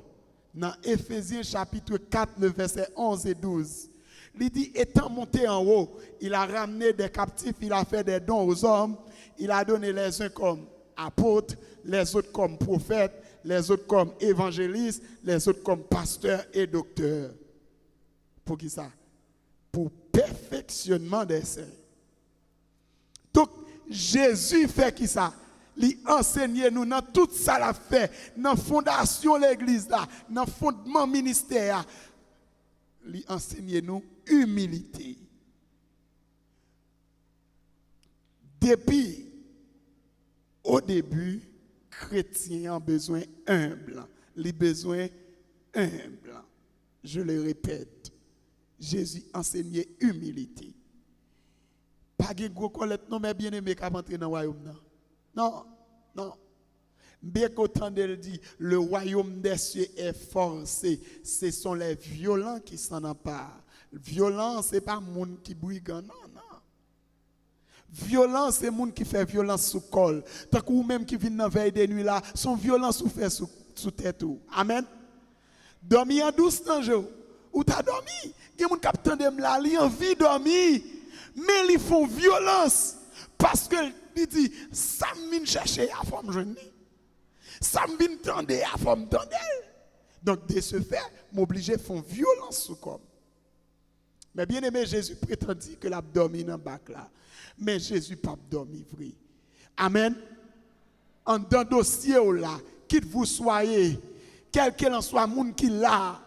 dans Éphésiens chapitre 4, le verset 11 et 12. Il dit, étant monté en haut, il a ramené des captifs, il a fait des dons aux hommes, il a donné les uns comme apôtres, les autres comme prophètes, les autres comme évangélistes, les autres comme pasteurs et docteurs. Pour qui ça? Pour perfectionnement des saints. Donc, Jésus fait qui ça? Il enseigne nous dans tout ça l'a fait, dans la fondation de l'église là, dans le fondement ministère. Il enseigne nous humilité. Depuis au début, chrétien a besoin humble. Les besoins humble. Je le répète. Jésus enseignait humilité. Pas de gros colette, non, mais bien aimé qu'à entrer dans le royaume. Non, non. Bien qu'autant d'elle dit, le royaume des cieux est forcé. Ce sont les violents qui s'en emparent. Violence, ce n'est pas le monde qui brigand, non, non. Violence, c'est le monde qui fait violence sous col. Tant que vous-même qui viennent dans la veille des nuits là, son violence ou fait sous tête. Amen. Dormir en douce dans jour. Ou t'as dormi? Il y a des gens qui attendent là, ils ont envie de dormir. Mais ils font violence. Parce que il dit, ça me chercher à forme jeune. Ça me tendre à forme tendre. Donc, de ce fait, m'obliger à faire violence sous comme. Mais bien aimé, Jésus prétendit que l'a dormi dans le bac là. Mais Jésus n'a pas dormi vrai. Amen. En dans dossier là, quitte vous soyez, quel qu'il en soit, monde qui là,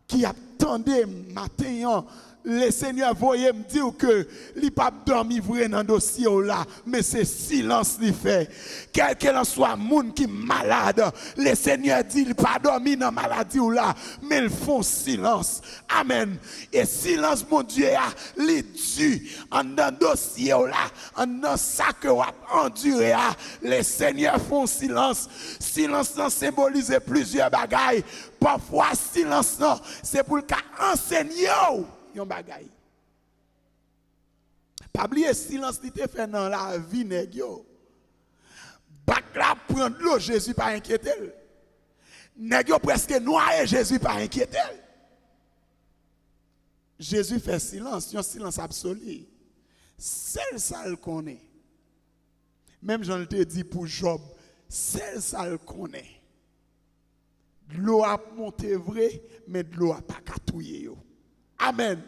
qui attendait matin, le Seigneur voyait me dire que il n'a pas dormi vrai dans le dossier là, mais c'est silence qu'il fait. Quel qu'il en soit, monde qui est malade, le Seigneur dit il n'a pas dormi dans la maladie là, mais ils font silence. Amen. Et silence, mon Dieu, il dû en dans le dossier là, en dans ça que vous enduré, les seigneurs font silence. Silence symbolise plusieurs bagailles. Parfois, silence, c'est pour enseigner yon bagay. Pas oublier silence qui te fait dans la vie nèg yo. Bac la prendre l'eau, Jésus pas inquiété. Nèg yo presque noyé, Jésus pas inquiété. Jésus fait silence, un silence absolu. Seul ça le connaît. Même Jean te dit pour Job, seul ça le connaît. L'eau a monté vrai, mais l'eau a pas catouillé yo. Amen.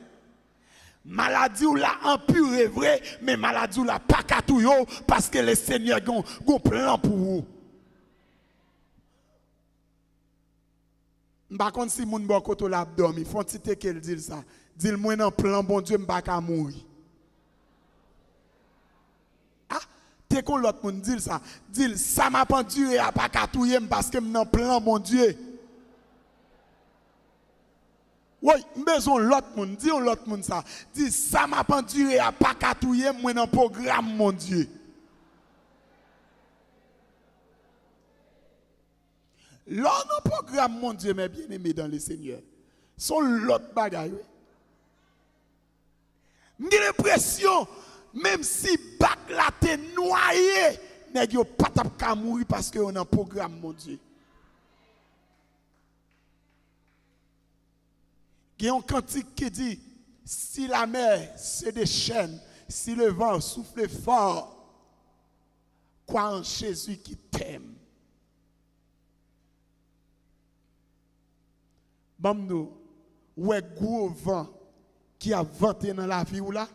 Maladie ou la empuré vrai, mais maladie ou la pas catouillé parce que le Seigneur a un plan pour vous. Par contre, si moun bon koto la dormi, font tite qu'elle dit ça. Dis moi dans plan bon Dieu m'pa ka mourir. Ah, t'es qu'on l'autre moun dit ça. Dis ça m'a pas duré à pas catouiller parce que m'nan plan bon Dieu. Oui, besoin l'autre monde, dis l'autre monde ça. Dis ça m'a pas duré à pas catouiller moi dans programme mon Dieu. Là dans programme mon Dieu mes bien-aimés dans le Seigneur. Sont l'autre bagaille. J'ai l'impression même si bac la te noyé, nèg yo pas tap ka mourir parce que on a programme mon Dieu. Il y a un cantique qui dit, si la mer se déchaîne, si le vent souffle fort, crois en Jésus qui t'aime. Bamnou, ouais gros vent qui a vanté dans la vie ou là,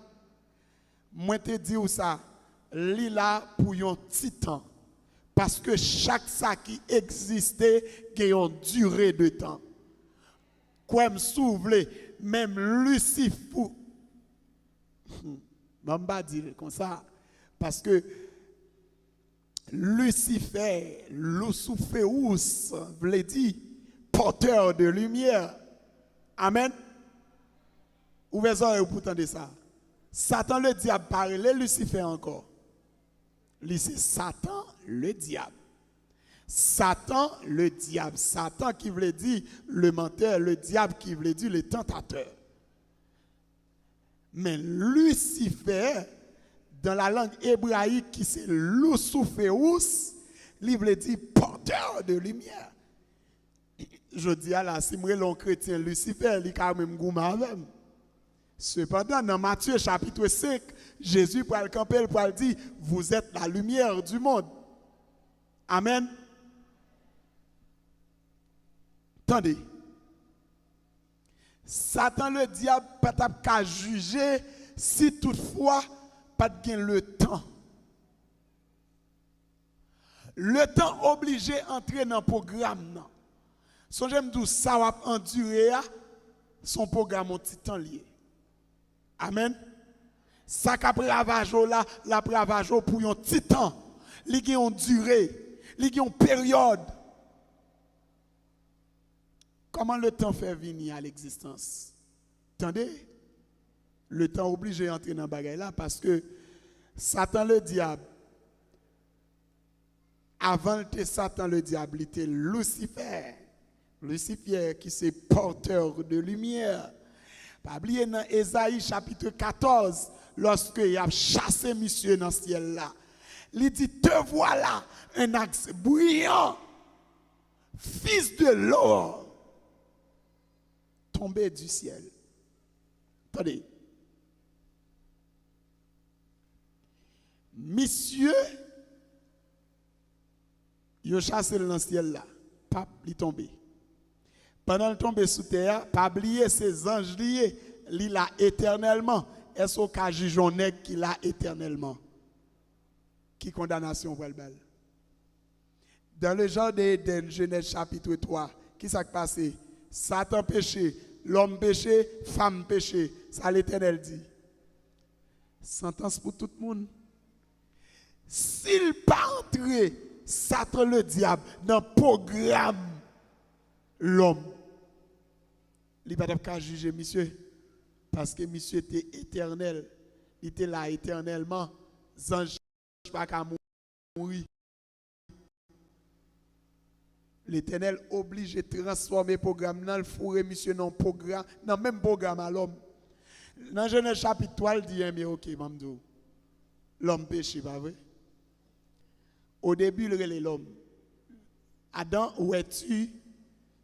moi te dis ou ça, li là pour un titan. Parce que chaque ça qui existait, a une durée de temps. Quoi me souffle, même Lucifer, Je ne vais pas dire comme ça. Parce que Lucifer, Luciféus, veut dire porteur de lumière. Amen. Ouvrez les oreilles pour entendre ça. Satan le diable parle, Lucifer encore. Lui c'est Satan le diable. Satan le diable. Satan qui veut dire le menteur, le diable qui veut dire le tentateur. Mais Lucifer, dans la langue hébraïque qui c'est Luciféus, il veut dire porteur de lumière. Je dis à la, si moi l'on chrétien Lucifer, il a quand même goût avec. Cependant, dans Matthieu chapitre 5, Jésus pour le camper, pour le dire, vous êtes la lumière du monde. Amen. Attendez. Satan le diable pas qu'à juger si toutefois pas de le temps. Le temps obligé d'entrer dans le programme. Si j'aime dire ça va endurer son programme en petit temps lié. Amen. Ça qu'a ravage là, la ravage pour un petit temps. Il y a une durée, il y a une période. Comment le temps fait venir à l'existence? Attendez, le temps obligé d'entrer dans le bagage là parce que Satan le diable, avant de Satan le diable, il était Lucifer. Lucifer qui c'est porteur de lumière. Pas oublier dans Ésaïe chapitre 14, lorsque il a chassé monsieur dans le ciel là. Il dit, te voilà un axe brillant, fils de l'or, tombé du ciel. Attendez. Monsieur, il a chassé dans le ciel là. Pape, il est tombé. Pendant le tomber sous terre, pas oublier ses anges liés, il l'a éternellement. Est-ce au cas jugeonné qu'il l'a éternellement? Qui condamnation pour le bel? Dans le jardin d'Éden, Genèse chapitre 3, qui s'est passé? Satan péché, l'homme péché, femme péché. Ça l'Éternel dit. Sentence pour tout le monde. S'il pas entré, Satan le diable, dans le programme, l'homme, il ne peut pas juger monsieur. Parce que monsieur était éternel. Il était là éternellement. Ange pas qu'à mourir. L'Éternel oblige de transformer le programme dans le fourré monsieur dans le programme, dans le même programme à l'homme. Dans Genèse chapitre 3, il dit, mais ok, mamdou. L'homme péché, pas vrai? Au début, il relève l'homme. Adam, où es-tu?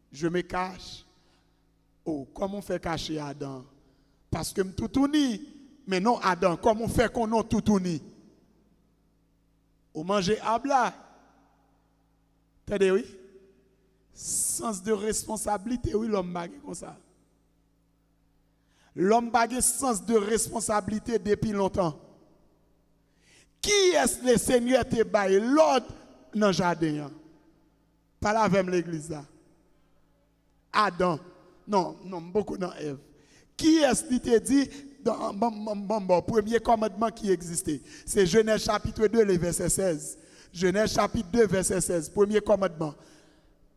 Je me cache. Oh, comment on fait cacher Adam? Parce que je suis tout uni. Mais non, Adam, comment on fait qu'on non tout uni? On mange abla. T'entendez, oui? Sens de responsabilité, oui, l'homme bague comme ça. L'homme bague sens de responsabilité depuis longtemps. Qui est-ce le Seigneur te baille l'autre dans le jardin? Pas avec l'église là. Adam. Non, beaucoup dans Ève. Qui est-ce qui te dit dans le premier commandement qui existait? C'est Genèse chapitre 2, le verset 16. Genèse chapitre 2, verset 16. Premier commandement.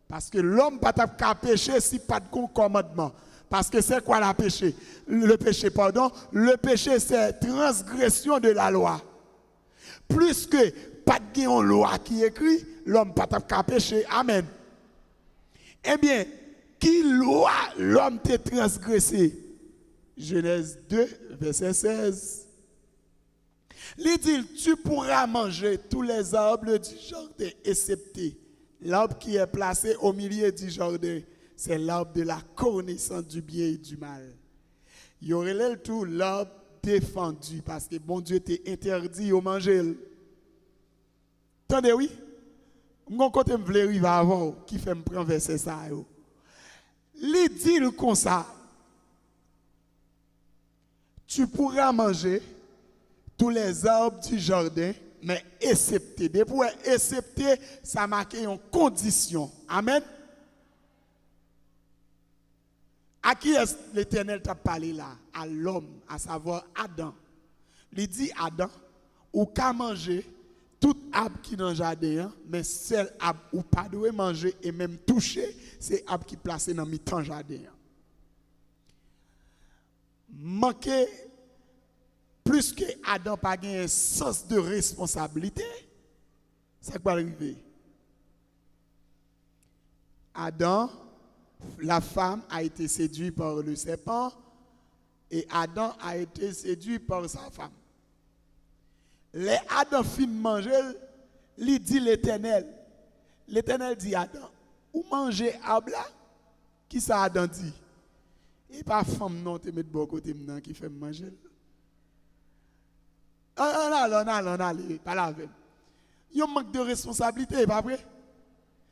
Parce que l'homme ne peut pas pécher si pas de commandement. Parce que c'est quoi la péché? Le péché, pardon. Le péché, c'est transgression de la loi. Plus que pas de loi qui écrit, l'homme ne peut pas pécher. Amen. Eh bien, qui loi l'homme t'a transgressé? Genèse 2, verset 16. Il dit, tu pourras manger tous les arbres du jardin, excepté l'arbre qui est placé au milieu du jardin. C'est l'arbre de la connaissance du bien et du mal. Il y aurait là tout l'arbre défendu parce que bon Dieu t'a interdit de manger. Attendez, oui? Mon côté me voulait arriver avant qui fait me prendre verset ça. Il dit comme ça. Tu pourras manger tous les arbres du jardin, mais excepté. Depuis excepté, ça marque une condition. Amen. À qui est-ce l'Éternel t'a parlé là? À l'homme, à savoir Adam. Il dit Adam, ou qu'à manger tout arbre qui dans le jardin, mais seul arbre ou pas doit manger et même toucher, c'est arbre qui placé dans le temps jardin. Manquer plus que Adam pas un sens de responsabilité, ça va arriver. Adam, la femme a été séduite par le serpent et Adam a été séduit par sa femme. Les Adam fin manger, lui dit l'Éternel. L'Éternel dit Adam, ou manger arbre là? Qui ça Adam dit? Et pas femme non te mettre bon côté maintenant qui fait manger. Allez, pas la veine. Il y a un manque de responsabilité, pas vrai?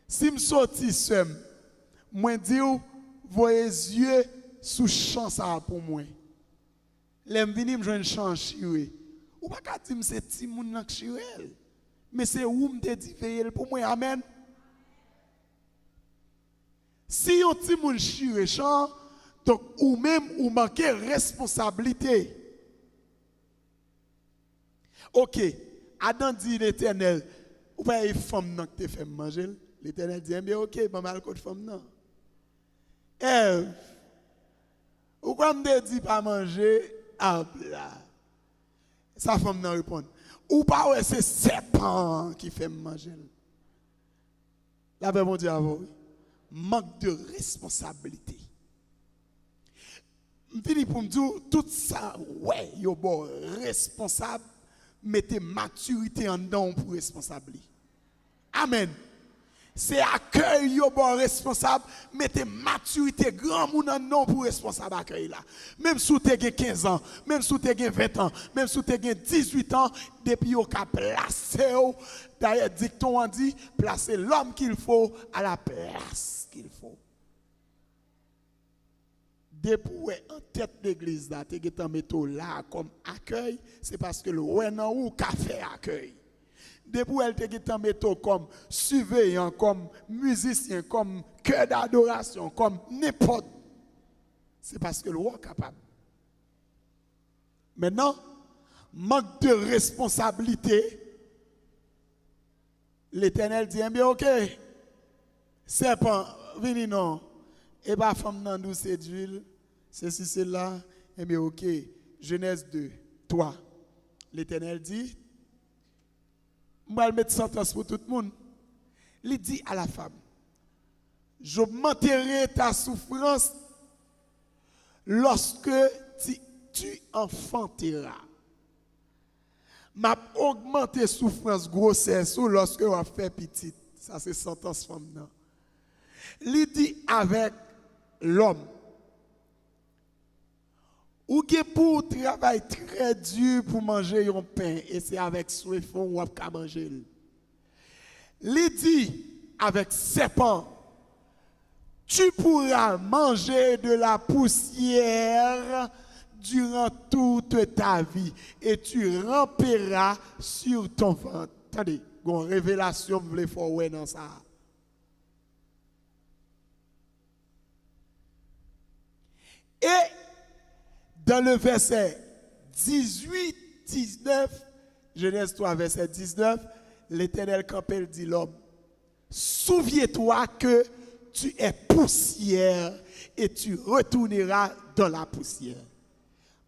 Si je sortis seul, moi dis voyez yeux sous champ ça pour moi. L'aime venir me joindre champ chiré. Ou pas qu'à dire c'est petit moun nan chiré. Mais c'est où me te dit veiller pour moi. Amen. Si on petit moun chiré champ, donc ou même ou manquer responsabilité. OK, Adam dit l'Éternel, ou pas une femme nan te fait manger. L'Éternel dit bien OK, pas mal de femme non. Ève, ou quoi me dit pas manger arbre là. Sa femme nan répond. Ou pas ouais c'est serpent qui fait manger. La paix mon Dieu à vous. Manque de responsabilité. Fini pour me dire tout ça ouais, yo bon responsable, mettez maturité en dedans pour responsable. Amen. C'est accueil yo bon responsable, mettez maturité grand moun en non pour responsable accueil là. Même si tu as 15 ans, même si tu as 20 ans, même si tu as 18 ans, depuis yo ka placer d'ailleurs dicton on dit placer l'homme qu'il faut à la place qu'il faut. Depuis en tête d'église là, tu as mettre là comme accueil, c'est parce que le ouais nan ou ka fait accueil. Depuis elle te mettre comme surveillant, comme musicien, comme cœur d'adoration, comme n'importe. C'est parce que le roi est capable. Maintenant, manque de responsabilité. L'Éternel dit, bien ok, serpent, vini non, et pas femme nan douce d'huile, ceci, cela, et bien ok, Genèse 2, 3. L'Éternel dit, je vais mettre sentence pour tout le monde. Il dit à la femme, j'augmenterai ta souffrance lorsque tu enfanteras. M'a augmenté souffrance grossesse ou lorsque on a fait petite. Ça c'est sentence femme non. Il dit avec l'homme. Ou qui pour travail très dur pour manger un pain et c'est avec soif ou à manger. Il dit avec serpent, tu pourras manger de la poussière durant toute ta vie et tu ramperas sur ton ventre. Attendez, une révélation vous voulez faire ouais dans ça. Et dans le verset 18, 19, Genèse 3, verset 19, l'Éternel campé dit l'homme, souviens-toi que tu es poussière et tu retourneras dans la poussière.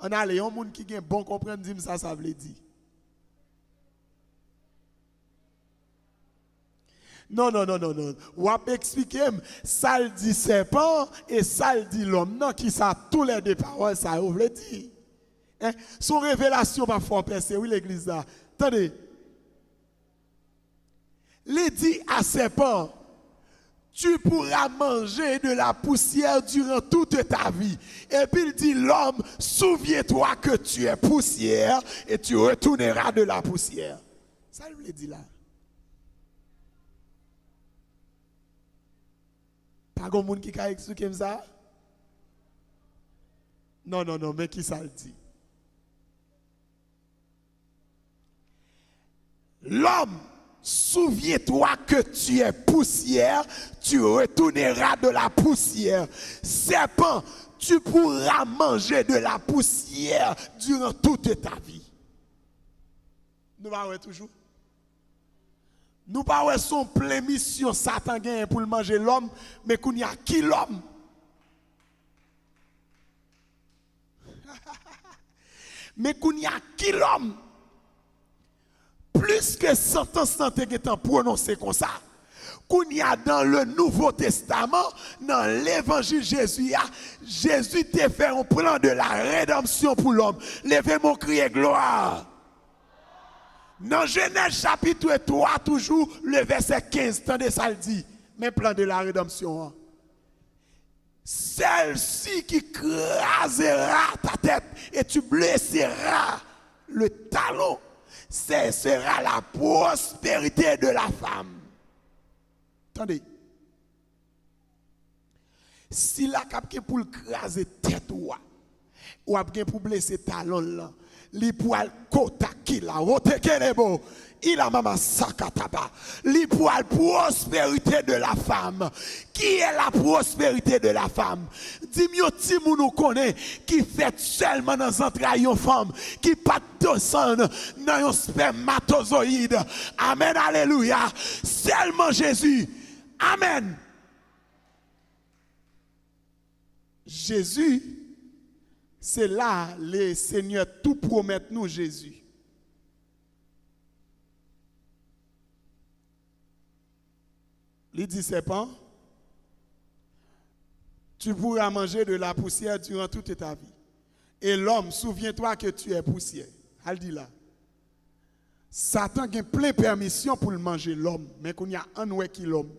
On a les gens qui ont bon comprendre, dit ça veut dire. Non. Ou à expliquer, ça le dit serpent et ça le dit l'homme. Non, qui ça, tous les deux paroles, ça vous le dit. Hein? Son révélation va faire percer, oui, l'église là. Attendez. Il dit à serpent, tu pourras manger de la poussière durant toute ta vie. Et puis il dit l'homme, souviens-toi que tu es poussière et tu retourneras de la poussière. Ça lui dit là. Pas de monde qui a expliqué ça? Non, mais qui ça le dit? L'homme, souviens-toi que tu es poussière, tu retourneras de la poussière. Serpent, tu pourras manger de la poussière durant toute ta vie. Nous pas toujours. Nous pas son plein mission Satan gagne pour manger l'homme, mais qu'on y a qui l'homme? Mais qu'on y a qui l'homme? Plus que sentence est prononcée comme ça, qu'on y a dans le Nouveau Testament, dans l'évangile Jésus, Jésus t'a fait un plan de la rédemption pour l'homme. Levez mon cri gloire. Dans Genèse chapitre 3, toujours le verset 15, tendez ça le dit, mais plan de la rédemption. Celle-ci qui crasera ta tête et tu blesseras le talon, ce sera la prospérité de la femme. Attendez. Si la cap qui pour craser tête ou pour blesser talon là, li poil kota kila wote kenebo il a maman sakataba li poil prospérité de la femme. Qui est la prospérité de la femme? Dis-moi ti nous connaît qui fait seulement dans entrailles une femme qui pas de sang dans un spermatozoïde. Amen, alléluia. Seulement Jésus. Amen. Jésus, c'est là le Seigneur tout promet nous Jésus. Il dit serpent, tu pourras manger de la poussière durant toute ta vie. Et l'homme, souviens-toi que tu es poussière. Elle dit là. Satan a plein permission pour manger l'homme, mais qu'on y a un ouais qui l'homme.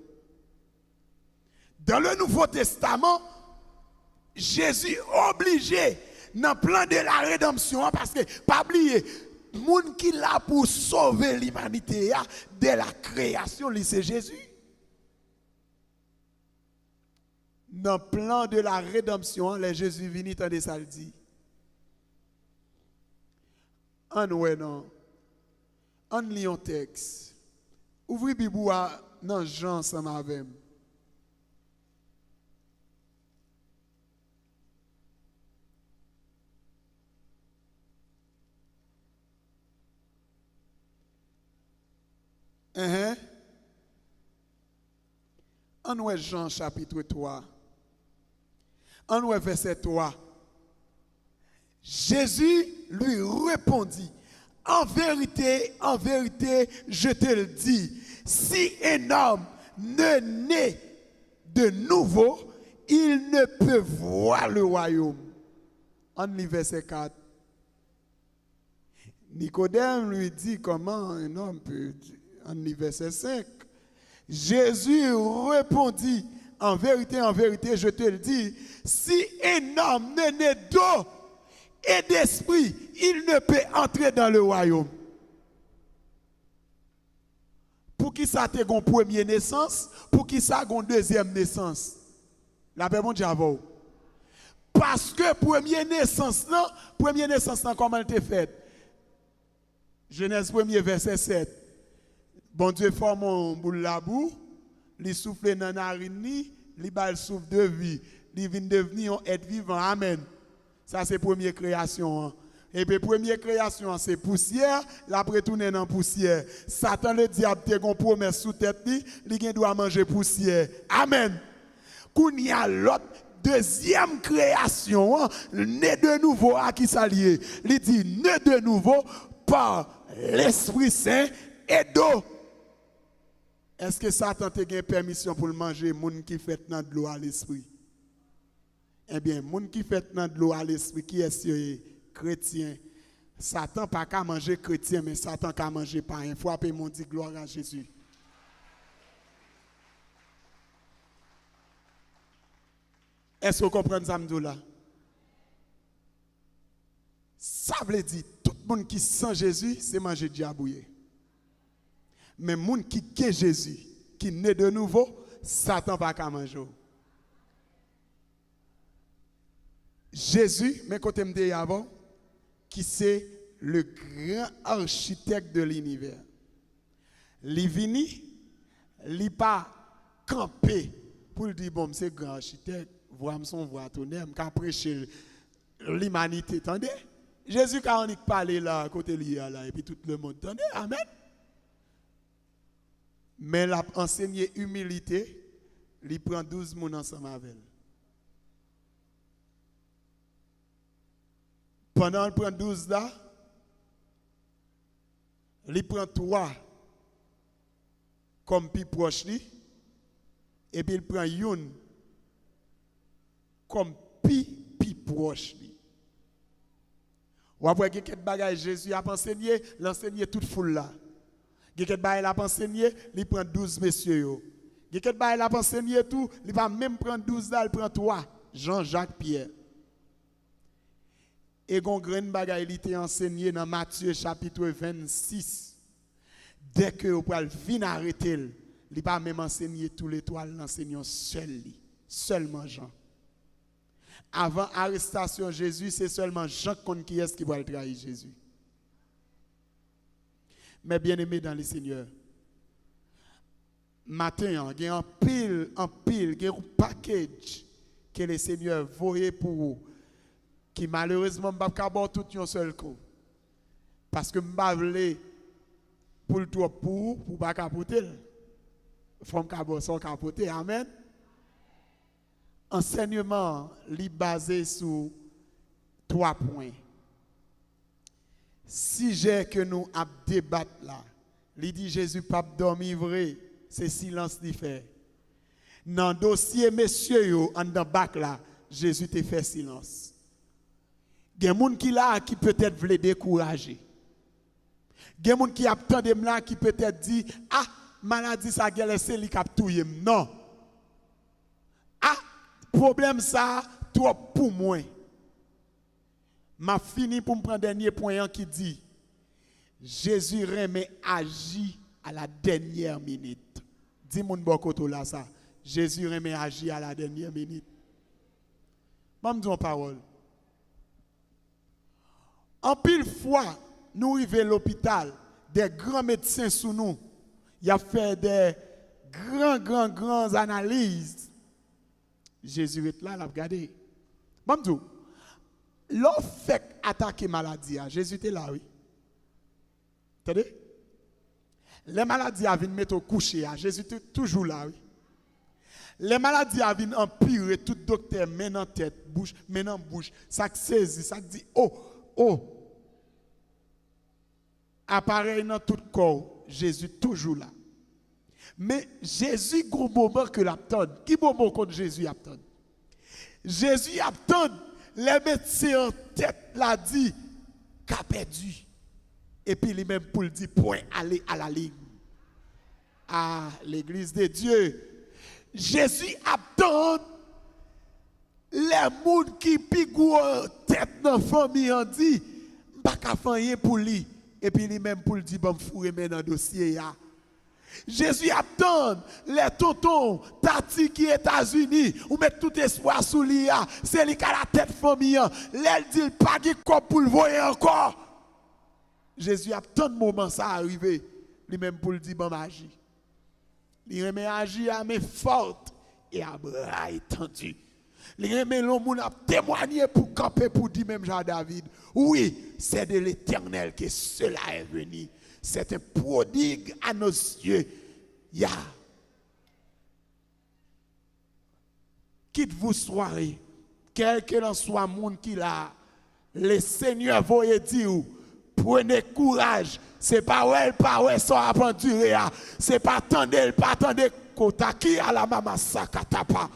Dans le Nouveau Testament, Jésus obligé dans le plan de la rédemption, parce que, pas oublier, le monde qui l'a pour sauver l'humanité de la création, c'est Jésus. Dans le plan de la rédemption, les Jésus vini, tandis ça le dit. En ouais non. En lit un texte. Ouvrez Bible dans Jean ensemble avec moi. En ouais Jean chapitre 3. En ouais verset 3. Jésus lui répondit, en vérité, je te le dis, si un homme ne naît de nouveau, il ne peut voir le royaume. En verset 4. Nicodème lui dit comment un homme peut, en verset 5. Jésus répondit, en vérité, je te le dis, si un homme ne naît d'eau et d'esprit, il ne peut entrer dans le royaume. Pour qui ça a une première naissance, pour qui ça a une deuxième naissance. La paix, mon Dieu, parce que première naissance, comment elle était faite? Genèse 1er, verset 7. Bon Dieu forme un boule la boue, il souffle dans la narine, il bat le souffle de vie, il vient devenir un être vivant. Amen. Ça c'est première création. Et puis première création c'est poussière, l'après tourner dans poussière. Satan le diable te gon promesse sous tête il doit manger poussière. Amen. Qu'on y a l'autre deuxième création, né de nouveau à qui s'allier. Il dit né de nouveau par l'Esprit Saint et d'eau. Est-ce que Satan te gagne permission pour le manger, moun qui fait dans de l'eau à l'esprit? Eh bien, moun qui fait dans de l'eau à l'esprit, qui est chrétien, Satan pas qu'à manger chrétien, mais Satan qu'à manger par un. Faut appeler mon dit gloire à Jésus. Est-ce que vous comprenez ça, là? Ça veut dire, tout le monde qui sent Jésus, c'est manger diabouillé. Mais les gens qui est Jésus, qui naît de nouveau, Satan va pas manger. Jésus, mais quand me dit avant, qui c'est le grand architecte de l'univers. Il vini, il pas campé pour dire bon, c'est grand architecte, voir son voix tonnerre, qu'a prêché l'humanité, attendez? Jésus quand on parlé là, à côté de là, et puis tout le monde entendait, amen. Mais il a enseigné humilité, il prend 12 personnes ensemble avec elle. Pendant qu'il prend 12 là, il prend 3 comme plus proche lui, et puis il prend une comme plus proche lui. Ou après, il y a quelques bagages Jésus a enseigné, l'enseigner toute foule là. Il y a quelques bagages il a enseigné, il prend 12 messieurs. Il y a quelques bagages il a enseigné tout, il va même prendre 12 là, il prend 3. Jean-Jacques Pierre. Et gon grand bagay il était enseigné dans Matthieu chapitre 26. Dès que vous pouvez venir arrêter, il pas même enseigné tous les trois, l'enseignant seul, seulement Jean. Avant l'arrestation de Jésus, c'est seulement Jean qui est-ce qui va trahir Jésus. Mais bien aimé dans le Seigneur, matin, il y a un pile, il y a un package que le Seigneur voyait pour vous. Qui malheureusement ne peut pas tout un seul coup. Parce que je ne pour le tout pour pas capoter. Il faut que capoter. Amen. Enseignement est basé sur 3 points. Si j'ai que nous à débattre là, il dit Jésus pas dormir vrai, c'est silence qu'il fait. Dans le dossier messieurs en dans bac là, Jésus te fait silence. Il y a des gens qui là qui peut-être veulent décourager. Il y a des gens qui attendent là qui peut-être dit ah maladie ça a laissé li cap touyer. Non. Ah problème ça trop pour moi. M'a fini pour me prendre dernier point qui dit Jésus remet agit à la dernière minute. Dis mon bokoto là ça. Jésus remet agit à la dernière minute. Moi me dis en parole. En pile fois, nous arrivons à l'hôpital, des grands médecins sous nous, il a fait des grandes analyses. Jésus est là, il a regardé. Bon, l'on fait attaquer maladie, Jésus était là, oui. Entendez? Les maladies viennent mettre au coucher, Jésus était toujours là, oui. Les maladies viennent empirer, tout docteur met dans tête, bouche, met dans bouche, ça saisit, ça dit, oh, appareil dans tout le corps, Jésus toujours là. Mais Jésus, gros moment que l'attend. Qui moment contre Jésus attend? Jésus attend, les médecins en tête l'a dit, qu'a perdu. Et puis lui-même pour le dire, point, aller à la ligne. À l'église de Dieu. Jésus attend les gens qui pigouent tête dans la famille ont dit, pas qu'à faire pour lui. Et puis lui-même pour le dire, bon, fourrer dans le dossier. Jésus attend les tontons, tati qui États-Unis, ou mettre tout espoir sous lui. C'est lui qui a la tête famille. L'aile dit, pas de quoi pour le voir encore. Jésus attend le moment ça arriver. Lui-même pour le dire, bon, magie. Il remet agir à main forte et à bras étendus. Il remet l'homme à témoigner pour camper pour dire même Jean David. Oui, c'est de l'Éternel que cela est venu. C'est un prodigue à nos yeux. Ya. Quitte vous soirée, quel que soit le monde qui l'a, le Seigneur va dire, prenez courage. C'est pas ouais, ça va durer. C'est pas attendre, kota qui à la maman sakatapa.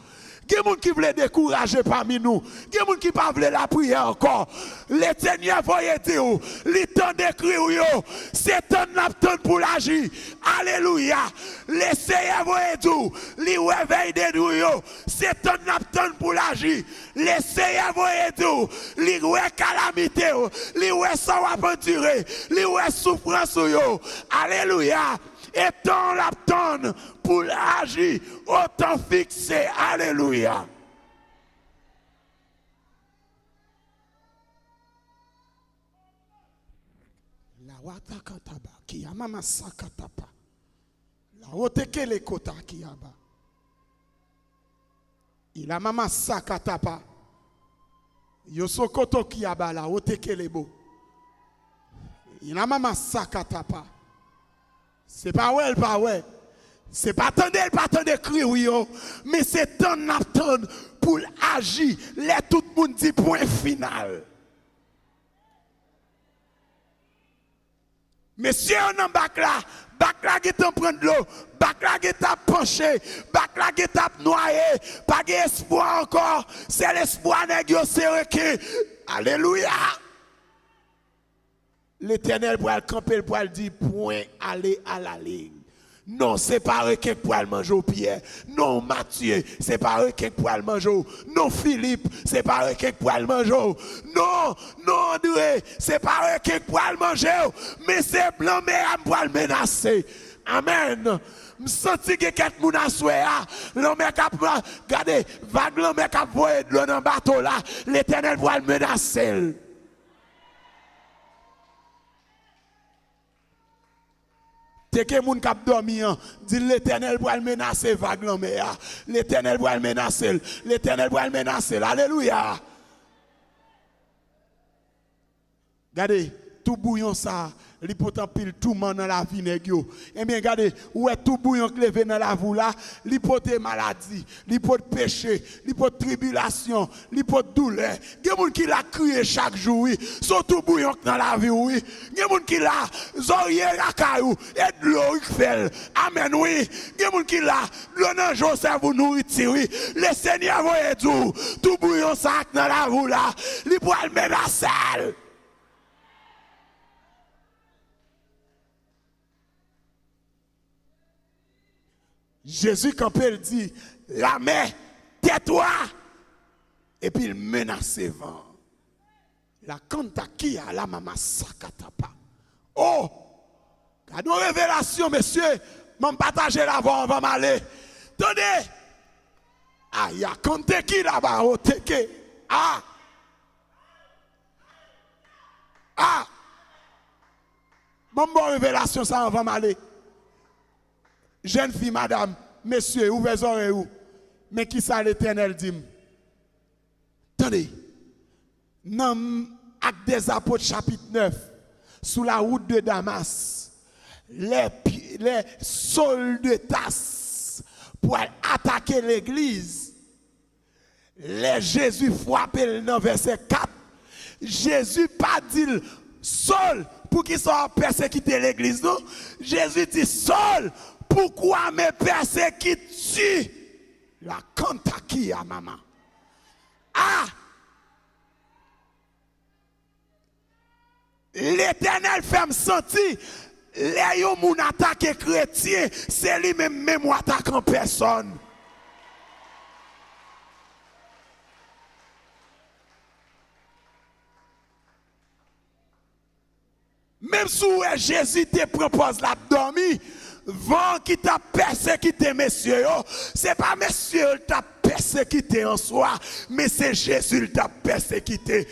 Il y a des gens qui veulent décourager parmi nous. Il y a des gens qui ne veulent pas la prière encore. Le Seigneur va dire, le temps d'écrire, c'est temps d'attendre pour l'agir. Alléluia. Le Seigneur va dire, le réveil de nous, c'est temps d'attendre pour l'agir. Le Seigneur va dire, le calamité, le sans aventurer, le souffrance. Alléluia. Et tant l'attendre pour l'agir, autant fixé. Alléluia. La watakataba qui a mama sakatapa. La otekele kota qui a ba. Il a mama sakatapa. Yosokoto qui a ba la otekele bo. Il y a maman sakatapa. C'est pas ouais, pas ouais. C'est pas attendre, pas attendre crier oui, mais c'est temps d'attendre pour agir. Là tout le monde dit point final. Monsieur on en bac là qui t'en prend de l'eau, bac là qui t'a penché, bac là qui t'a noyé, pas d'espoir encore, c'est l'espoir négocié que alléluia. L'Éternel pour le camper pour le dire point aller à la ligne. Non, c'est pas eux qui pour le manger au pied. Non, Matthieu, c'est pas eux qui pour le manger. Non, Philippe, c'est pas eux qui pour le manger. Non, André, c'est pas eux qui pour le manger. Mais c'est blanc, mais pour le menacer. Amen. Je sens que quelqu'un m'a souhaité. L'homme qui a regardé, vague l'homme qui a voyé de l'eau dans le bateau là. L'Éternel pour le menacer. T'es que moun k'ap dormi, dit l'Éternel pour le menacer vague l'homme. L'Éternel pour le menacer. L'Éternel pour le menacer. Alléluia. Regardez, tout bouillon ça, li potan pile tout man dans la vie nèg yo. Eh bien regardez, où est tout bouillon qui levé dans la vie là, li pote maladie, li pote péché, li pote tribulation, li pote douleur. Gen moun qui la crié chaque jour oui, son tout bouillon dans la vie oui. Gen moun qui la zoye la caillou et de l'eau fait. Amen oui. Gen moun qui la l'eau dans Joseph vous nourrir oui. Le Seigneur voye tout bouillon ça dans la vie là, li pour le menacer. Jésus, quand il dit, la mer, tais-toi, et puis il menace le vent. La kanta qui a la maman sakatapa. Oh, quand nous révélation, monsieur, m'en partager là-bas, on va m'aller. Tenez, ah, il y a kante qui là-bas, oh, teke. Ah, bon révélation, ça, on va m'aller. Jeune fille, madame, monsieur, ouvrez les oreilles. Mais qui ça l'Éternel dit? Attendez, dans Actes des Apôtres, chapitre 9, sous la route de Damas, les soldats pour attaquer l'église, les Jésus frappé dans verset 4. Jésus pas dit Saul pour qu'ils soient persécutés l'église, non? Jésus dit Saul. Pourquoi me persécutes-tu? La Kentucky à maman. Ah! L'Éternel fait me sentir, les gens qui attaquent chrétiens, c'est lui-même même attaque en personne. Même si Jésus te propose l'abdomen, vent qui t'a persécuté, messieurs, c'est pas messieurs qui t'a persécuté en soi, mais c'est Jésus qui t'a persécuté.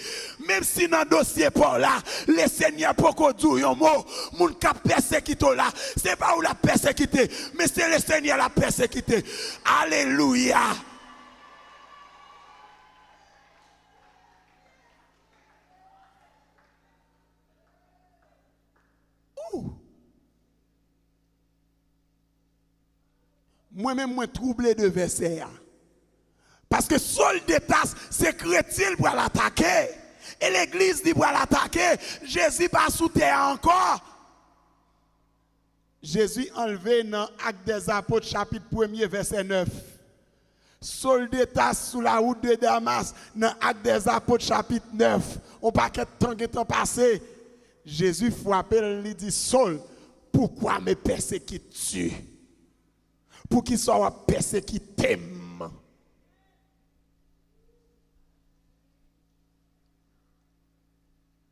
Même si dans le dossier pour là, le Seigneur pour qu'on dise un mot, moun qui a persécuté là, c'est pas où l'a persécuté, mais c'est le Seigneur qui l'a persécuté. Alléluia. Moi-même, moi troublé de verset. Parce que seul détache, c'est chrétien pour l'attaquer. Et l'église dit pour l'attaquer. Jésus pas sous terre encore. Jésus enlevé dans Actes des Apôtres, chapitre 1er, verset 9. Seul détache sous la route de Damas, dans Actes des Apôtres, chapitre 9. On paquet de temps qui est passé. Jésus frappé, il dit Saul, pourquoi me persécutes-tu? Pour qu'il soit persécuté.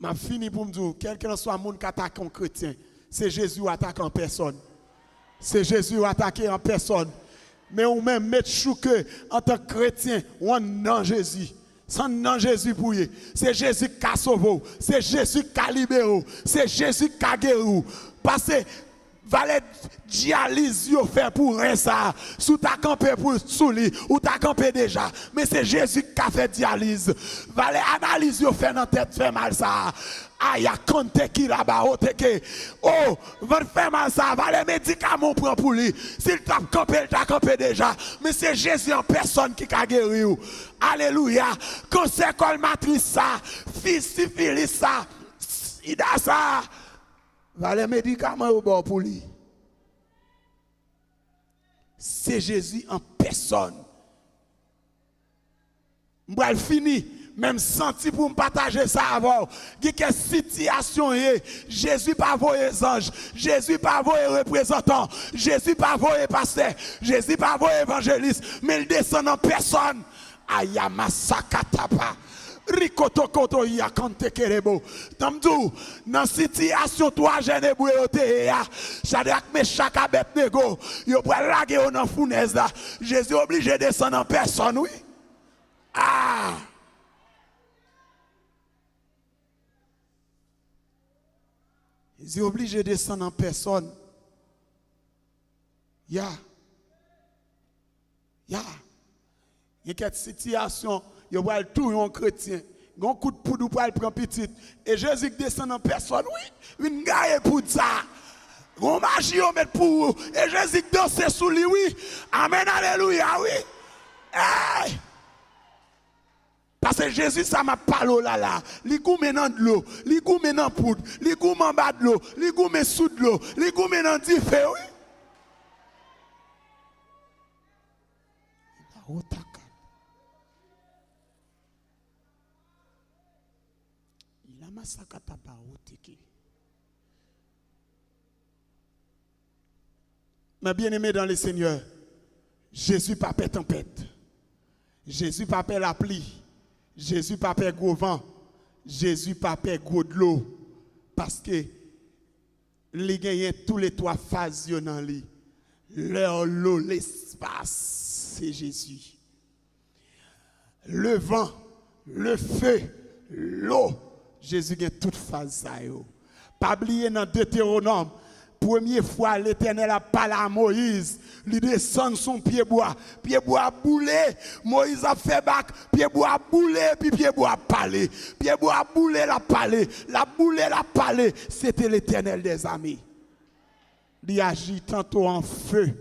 Je fini pour me dire, quel que soit le monde qui attaque un chrétien, c'est Jésus qui attaque en personne. C'est Jésus qui attaque en personne. Mais ou même mettre chouque en tant que chrétien, on non Jésus. Sans non Jésus pour y. C'est Jésus qui a sauvé. C'est Jésus qui a libéré. C'est Jésus qui a guéri. Parce que valet dialyse yo fait pour rien ça. Sous ta campé pour sous lui ou ta campé déjà. Mais c'est Jésus qui a fait dialyse. Valet analyse yo fait dans tête fait mal ça. Aïe, compte qui là-bas, oh, va faire mal ça, va les médicaments prendre pour lui. S'il t'a campé, il t'a campé déjà. Mais c'est Jésus en personne qui a guéri. Alléluia. Conseil colmatrice ça, fils syphilis ça, sida ça. Va les médicaments au bord pour lui. C'est Jésus en personne. M'bral fini. Même senti pour me partager ça avant. Il y a quelle situation est. Jésus pas voyer ange. Jésus pas voyer représentant. Jésus pas voyer pasteur. Jésus pas voyer évangéliste. Mais il descend en personne. Ayama sakatapa. Rikoto koto ya kante kerebo. Tamdou, dans situation toi jeune bouyote ya. Shadrach Meshach Abednego. Yo pour laguer dans fournaise là. Jésus obligé de descendre en personne, oui. Ah. Ils sont obligés de descendre en personne. Il y a une situation, il y a tout un chrétien. Il y a un coup de poudre pour le prendre petit. Et Jésus descend en personne, oui. Une gaille pour ça. On magie, on met pour. Et Jésus danse sous lui, oui. Amen, alléluia, oui. Hey! Parce que Jésus, ça m'a parlé là. Il goûte maintenant de l'eau, il goûte maintenant poudre, il goûte en bas de l'eau, il goûte sous de l'eau, il goûte maintenant du feu, oui. Il a massacré ta parole. Mais bien aimé dans le Seigneur, Jésus pas fait tempête. Jésus pas fait la pluie. Jésus pas fait gros vent. Jésus pas fait gros de l'eau. Parce que il gagne tous les trois phases dans lui. L'air, l'eau, l'espace, c'est Jésus. Le vent, le feu, l'eau. Jésus gagne toutes phases ça yo. Pas oublier dans Deutéronome. Première fois, l'Éternel a parlé à Moïse, il descend son pied bois boulé, Moïse a fait bac, pied bois boulé, puis pied bois parlé, pied bois boulé la parlé, la boulé la parlé, c'était l'Éternel des amis. Il agit tantôt en feu,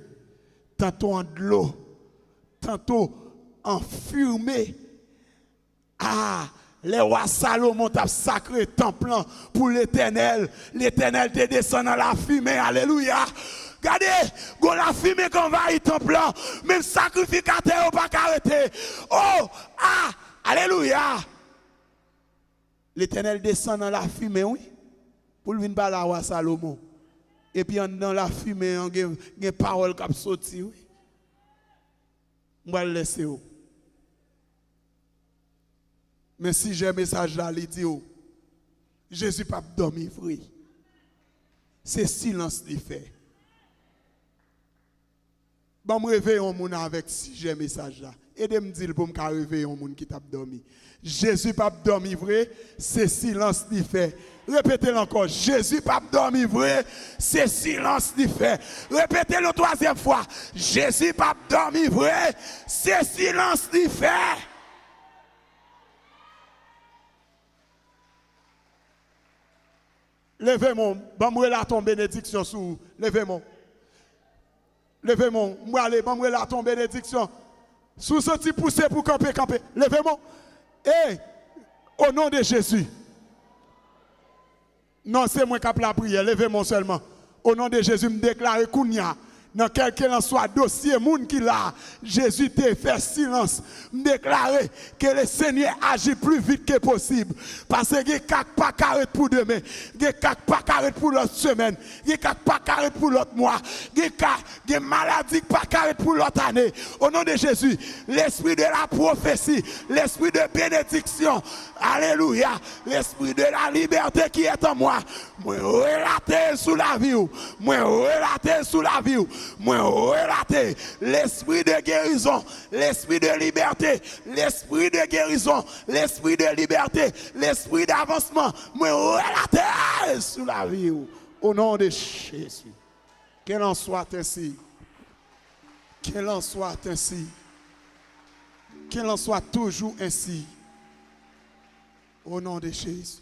tantôt en de l'eau, tantôt en fumée. Ah! Les rois Salomon t'a sacré temple pour l'Éternel. L'Éternel te descend dans la fumée. Alléluia. Regardez, quand la fumée envahit le temple, même sacrificateur n'a pas arrêté. Oh, ah, alléluia. L'Éternel descend dans la fumée, oui, pour venir parler à roi Salomon. Et puis dans la fumée, il y a une parole qui a sorti, oui. On va le laisser. Mais si j'ai un message là, il dit, Jésus pas dormir vrai. C'est silence qu'il fait. Bon, je réveille un monde avec si j'ai un message là. Aidez-moi dire pour me réveiller un monde qui t'a dormi. Jésus pas dormir vrai, c'est silence qu'il fait. Répétez-le encore. Jésus pas dormir vrai, c'est silence qu'il fait. Répétez-le troisième fois. Jésus pas dormir vrai, c'est silence qu'il fait. Levez-moi, je vais ton bénédiction sur vous. Levez-moi. Levez-moi. Je vais aller ton bénédiction. Sous ce petit poussé pour camper. Levez-moi. Et au nom de Jésus. Non, c'est moi qui ai la prière. Levez-moi seulement. Au nom de Jésus, me déclare Kounia. Dans quel en soit dossier, moun qui l'a, Jésus te fait silence. Me déclarer que le Seigneur agit plus vite que possible. Parce que il n'y a pas carré pour demain. Il n'y a pas carré pour l'autre semaine. Il n'y a pas carré pour l'autre mois. Il y a maladie pas carré pour l'autre année. Au nom de Jésus, l'esprit de la prophétie, l'esprit de bénédiction, alléluia, l'esprit de la liberté qui est en moi, moi relaté sous la vie, moi relaté sous la vie. Moi relaté l'esprit de guérison, l'esprit de liberté, l'esprit de guérison, l'esprit de liberté, l'esprit d'avancement. Moi relaté sous la vie au nom de Jésus. Qu'elle en soit ainsi. Qu'elle en soit ainsi. Qu'elle en soit toujours ainsi. Au nom de Jésus.